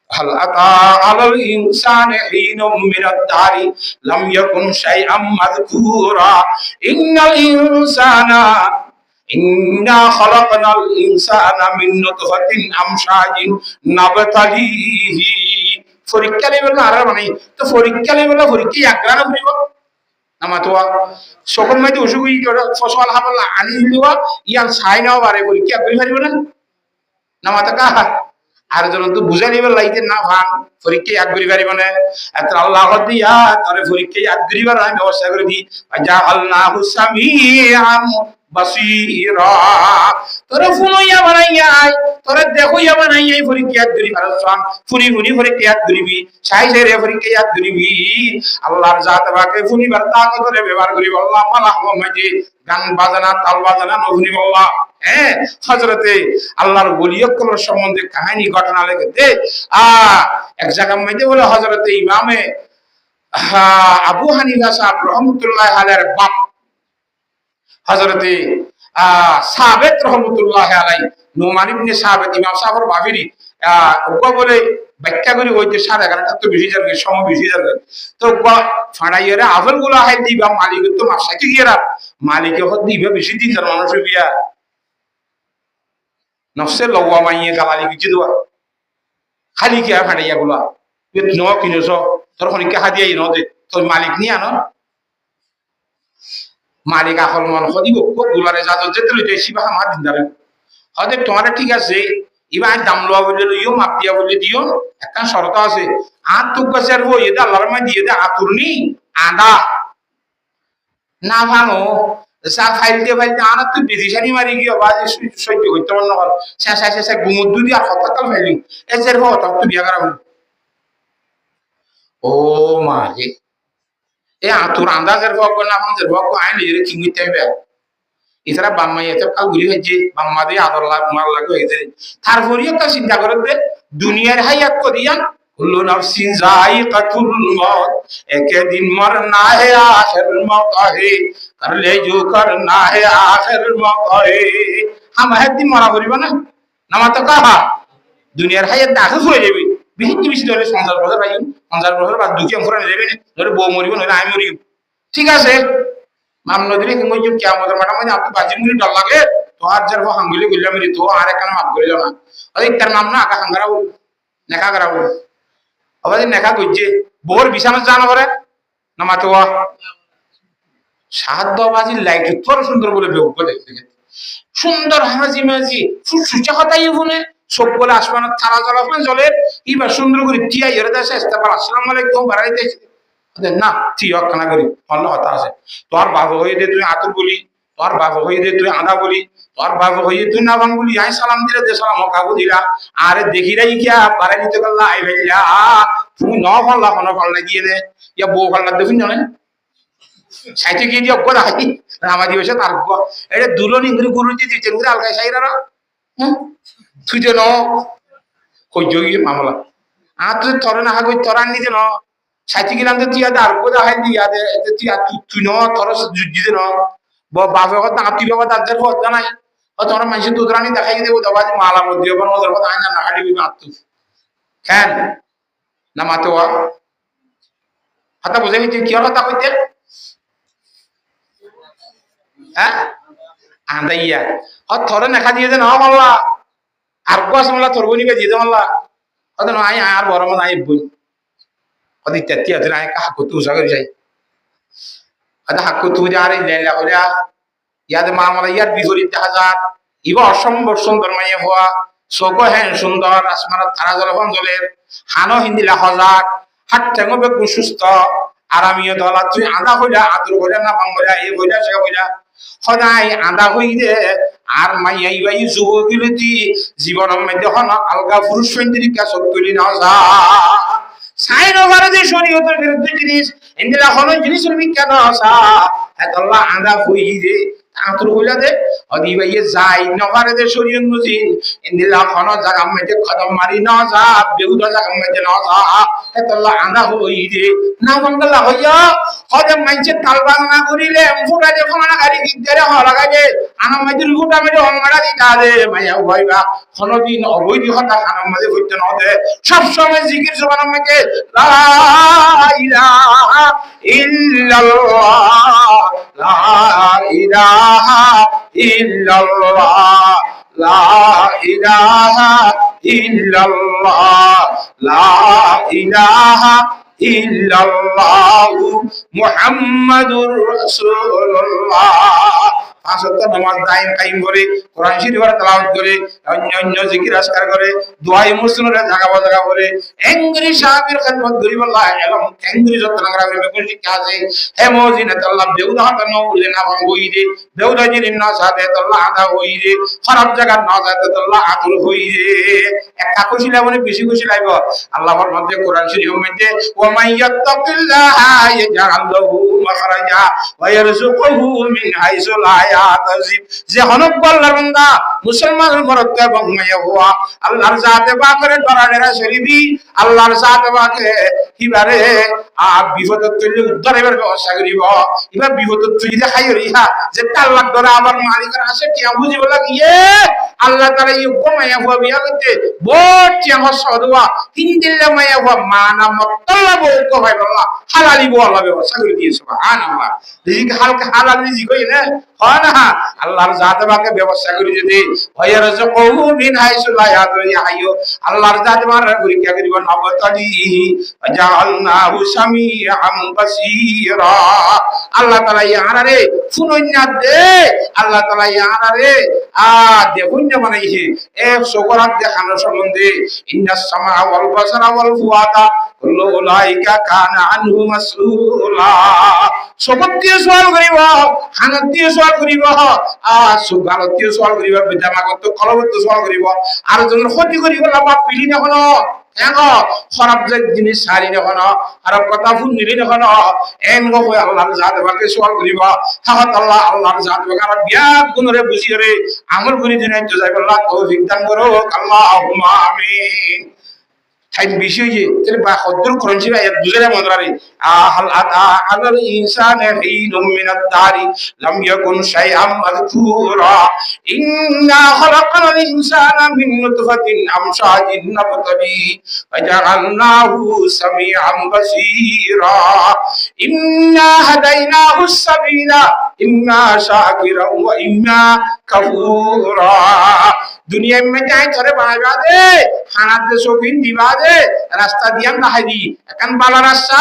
হাল আতা আলাল ইনসানি হিনুম মিনাদ দারি লাম ইয়াকুন শাইআম মাযকুরা ইন্নাল ইনসানা ইন্না খালাকনাল ইনসানা মিন নুতফাতিন আমশাজিন নাবতালিহি পরীক্ষা লেবেল না আর মানে তো পরীক্ষা লেবেল পরীক্ষা আগ্রানা করিব নামাতোয়া সকল মাইতে অসুখ ফসল হামলা আনি দিবা ইয়ান ছাই নাও বারে পরীক্ষা করি পারিব না নামাতা কা আর জন তো বুঝাই নিবে লাইতে না ভান পরীক্ষা এক করি পারিব না এত আল্লাহ দিয়া তারে পরীক্ষা এক করিবার আমি ব্যবস্থা করে দি যা আল্লাহু সামিআন বাসীরা তোরে ফুলাইয়া বানাইয়া তোরে দেখইয়া বানাইয়া পরীক্ষা এক করি পারছাম ফুনি ফুনি পরীক্ষা এক করিবি ছাই ছাই রে পরীক্ষা এক করিবি আল্লাহর জাত বাকে ফুনি বার্তা করে ব্যবহার করি আল্লাহ মালাহ মাঝে গান বাজানা তাল বাজানা নভুনি আল্লাহ হ্যাঁ হযরতে আল্লাহর ওলিয়কর সম্বন্ধে কাহিনী ঘটনা লেখে দে এক জায়গার মধ্যে বলে হযরতে ইমামে আবু হানিফা সাহেব রহমাতুল্লাহ আলাইহির বাপ হযরতে সাবেত রহমাতুল্লাহ আলাইহি নোমান ইবনে সাবেত ইমাম সাহেবের বাবিরি ওগো বলে ব্যাখ্যা করি হইতে 11:30 তো বেশি যাবে সময় বেশি যাবে তো ফাড়াইয়ারে আফল গুলা হাই দিবা মালিক তো মাসাকি গিয়া মালিকে হদ দিবা বেশি দিন তার মানুষ বিয়া নফসে লওয়া মাইয়ে গালালি কিছু দোয়া খালি কি ফাড়াইয়া গুলা তুই ন কিনছ তোর খনিকে হাদিয়াই ন দে তোর মালিক নি আনো মালিক আফল মন হদিব কোক গুলারে জাজত যেতে লইতে সিবা মা দিন দারে হদে তোমার ঠিক আছে ইবা দাম লওয়া বলে লইও মাপ দিয়া বলে দিও একটা শর্ত আছে আর তো গাছের বই এটা আল্লাহর মা দিয়ে দে আতুরনি আদা না ভাঙো সা ফাইলতে ফাইলতে আনা তো বিদিশানি মারি গিয়ে বাজে সহ্য করতে পারল না শেষা শেষা গুমুর দুদি আর হঠাৎ ফাইলি এসের হো তখন তো বিয়া করা ও মা রে এ আতুর আন্দাজের ভগ না আমাদের ভগ আইন লিরে কি মিতে হবে এছাড়া বাম্মা এতে কাল ঘুরি হয়েছে বাম্মা দিয়ে আদর মার লাগে হয়েছে তারপরে একটা চিন্তা করে দে দুনিয়ার হাইয়াত করিয়ান কুল্লু নাফসিন যায়িকাতুল মউত একদিন মরনা হে আখির মওকা হে कर ले जो करना है आखिर मौका है हम একদিন মরা করিব না নামা তো কাহা দুনিয়ার হাইয়াত আখের হয়ে যাবে বেশি বেশি ধরে সংসার বছর বা দুঃখী অঙ্কুর নেবে ধরে বউ মরিব নইলে আমি মরিব ঠিক আছে মাম নদীরে কিংবা যে কিয়ামতের মাঠে মানে আপনি বাজি মুড়ি ডর লাগে তো আর যার হাঙ্গুলি গইলা মেরি তো আর একখানা মাফ করে দাও না ওই তার নাম না আকা হাঙ্গারাও নেকা করাও আবার নেকা কইছে বোর বিছানা জানা করে নামা তো সাত বাজি লাইট তোর সুন্দর বলে বেউক দেখতে সুন্দর হাজি মাজি সুচা কথাই শুনে সব বলে আসমানের থালা জলাফান জলের এবার সুন্দর করে টিয়া এর দেশে ইস্তেফার আসসালামু আলাইকুম বাড়াইতে না তুই অক্ষণা করি অন্য কথা আছে তোর বাবা হয়ে দে তুই আতুর বলি তোর বাবা হয়ে দে তুই আদা বলি তোর বাবা হয়ে তুই না বাং বলি আই সালাম দিলে দে সালাম কাকু দিলা আরে দেখি রাই গিয়া বাড়াই দিতে গেল আই ভাইয়া তুই ন ফল্লা কোনো ফল্লা গিয়ে দে ইয়া বউ ফল্লা দেখুন জানেন সাইতে গিয়ে দিয়ে অজ্ঞ রাখি রামা দিবসে তার এটা দুলন ইংরি গুরু দিয়ে দিচ্ছেন গুরু আলগাই সাইরা তুই যে ন কই যোগী মামলা আর তুই তরে না হাগই তরান নিতে ন সাইতে গেলাম তো তুই আর কোথা হয় দিয়া দে তুই ন তর দিতে ন বাপের কথা তুই বাবা তাদের কথা নাই তোর মানুষের দুধরানি দেখাই দেবো দেবা মালা মধ্যে নজর কথা আয় না হাঁটি মাতু খেন না মাতো হাতা বুঝে গেছি কি কথা কইতে হ্যাঁ আন্দাইয়া থরে নেখা দিয়ে দে না মাল্লা আর গাছ মাল্লা থরবো নিবে দিয়ে দে মাল্লা হয়তো না আই আর বড় মানে আই বই হয়তো ইত্যাদি আছে না হাক করতে উষা করে যাই হয়তো হাক করতে বুঝে আর লেলা করে ইয়াদের মা মালা ইয়ার বিপরীত দেখা যাক ইবা অসম্ভব সুন্দর মাইয়া হওয়া চোখ হেন সুন্দর আসমানত তারা জলফন জলের হানো হিন্দিলা হজাক হাত ঠেঙো বেগুন সুস্থ আরামিও দলা তুই আদা হইলা আদর হইলা না ভাঙ হইলা এই হইলা সে হইলা সদায় আদা হই দে আর মাইয়া ইবাই যুবকিলতি জীবনের মধ্যে হন আলগা পুরুষ সৈন্দ্রিকা সত্যলি না যা সাইন ওভারে যে শরীয়তের বিরুদ্ধে জিনিস ইন্দিলা হন জিনিসের বিজ্ঞান আসা এতল্লা আদা হই দে আতর হইলা দে অদি ভাইয়ে যাই নভারে দে শরীয়ত মুজিন ইন্দিলা হন জায়গা মধ্যে কদম মারি না যা বেহুদা জায়গা মধ্যে না যা এতল্লা আদা হই দে না বাংলা হইয়া হদে মাইছে তালবাং না করিলে ফুটা যে ফোনা গাড়ি গিদ্দারে হ লাগাইবে আনা মাইতে রুটা মেরে অঙ্গড়া দিতা দে মাইয়া হইবা কোনদিন অবৈধ কথা খানার মাঝে হইতে না দে সব সময় জিকির জবানের মধ্যে লা ইলাহা ইল্লাল্লাহ লা ইলাহা ইল্লাল্লাহ লা ইলাহা ইল্লাল্লাহ লা ইলাহা ইল্লাল্লাহু মুহাম্মাদুর রাসূলুল্লাহ পাঁচওয়াক্ত নামাজ দায়েম কায়েম করে কোরআন শরীফের তেলাওয়াত করে অন্য জিকির আজকার করে দুআই মুসলিমরা জায়গা বাজাগা করে এঙ্গরি সাহাবীর খিদমত করিব আল্লাহ এলম এঙ্গরি যত নাগরা বেকুল শিক্ষা আছে হে মজিনা আল্লাহ বেউদা হাত নো উলে না ভাঙ হই রে বেউদা জিন না সাথে আল্লাহ আদা হই রে খারাপ জায়গা না যাতে আল্লাহ আতুল হই রে একটা খুশি লাগবে বেশি খুশি লাগবে আল্লাহর মধ্যে কোরআন শরীফের মধ্যে ওয়া মাইয়াত্তাকিল্লাহা ইয়াজআল লাহু মাখরাজা ওয়া ইয়ারযুকুহু মিন হাইসু লা যে হনক বল্লার বান্দা মুসলমানের মরতে এবং মাইয়া হওয়া আল্লাহর জাতে পাকের ডরাডরা শরীফি আল্লাহর জাতে পাকে কিবারে বিপদত তুলে উদ্ধারের ব্যবস্থা করিব এবার বিপদত তুই যদি খাইরি হা যে তালাক ধরে আবার মালিকের আসে কি বুঝিব লাগিয়ে আল্লাহ তাআলা এই মাইয়া হওয়া বিয়া করতে বহুত টিয়া হসদওয়া হিন্দিল্লা মাইয়া হওয়া মানা মতলব কো ভাই আল্লাহ হালালি বো আল্লাহ ব্যবস্থা করে দিয়ে সুবহানাল্লাহ রিজিক হালকা হালাল রিজিক হই না হয় না আল্লাহর জাতে পাকে ব্যবস্থা করে যদি ওয়া রাযকুহু মিন হাইসু লা ইয়াদরিহু আল্লাহর জাতে মারা পরীক্ষা করিব নবতালি জাআলনাহু সামিআন বাসীরা আল্লাহ তাআলা ইয়ারারে শুনইনা দে আল্লাহ তাআলা ইয়ারারে দেখুন না বানাইছে এক সকরাত দেখানো সম্বন্ধে ইন্নাস সামা ওয়াল বাসারা ওয়াল ফুআদা কুল্লু উলাইকা কানা আনহু মাসউলা সবতীয় সওয়াল করিব খানতীয় সওয়াল করিব সুগালতীয় সওয়াল করিব বিদ্যামাগত কলবত সওয়াল করিব আর জন ক্ষতি করিব লাভ পিলি না হলো কেন খারাপ যে জিনিস সারি নখন খারাপ কথা ফুল নিলি নখন এন গো আল্লাহর জাত বাকে সওয়াল করিব হাত আল্লাহ আল্লাহর জাত বাকে আমার বিয়া গুণরে বুঝিয়ে আমল করি দিন জয় আল্লাহ তৌফিক দান করো আল্লাহুম্মা আমিন টাইম বেশি হয়ে তাহলে বা হদ্দুর করছি বা দুজনে মন্ত্রারি আহাল আতা আলাল ইনসানে হিনুম মিনাদ দারি লাম ইয়াকুন শাইআম মাযকুরা ইন্না খালাকনাল ইনসানা মিন নুতফাতিন আমশাজিন নাবতালি ওয়াজআলনাহু সামিআম বাসীরা ইন্না হাদাইনাহুস সাবিলা ইম্মা শাকিরা ওয়া ইম্মা কাফুরা দুনিয়া में जाए थोड़े बनावा दे खाना दे शौकीन दिवा दे रास्ता दिया ना है दी এখন বালা রাস্তা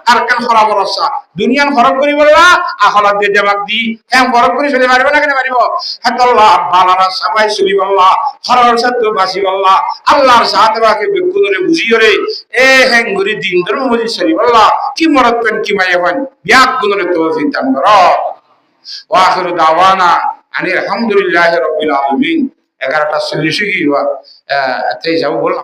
আর এখন খারাপ রাস্তা দুনিয়ান খরব করি বললা আখলাত দে জবাব দি কেন খরব করি চলে মারিব না কেন মারিব হাত আল্লাহ বালা রাস্তা ভাই সুবি আল্লাহ খরব সত্য বাসি আল্লাহ আল্লাহর সাথে বাকে বিকুদরে বুঝিও রে এ হেন গুরি দিন ধর্ম বুঝি সরি আল্লাহ কি মরদ পেন কি মাইয়া পান বিয়াক গুনরে তৌফিক দান করো ওয়া আখিরু দাওয়ানা আনিল হামদুলিল্লাহি রাব্বিল আলামিন 11টা 40 কি এতেই যাব বললাম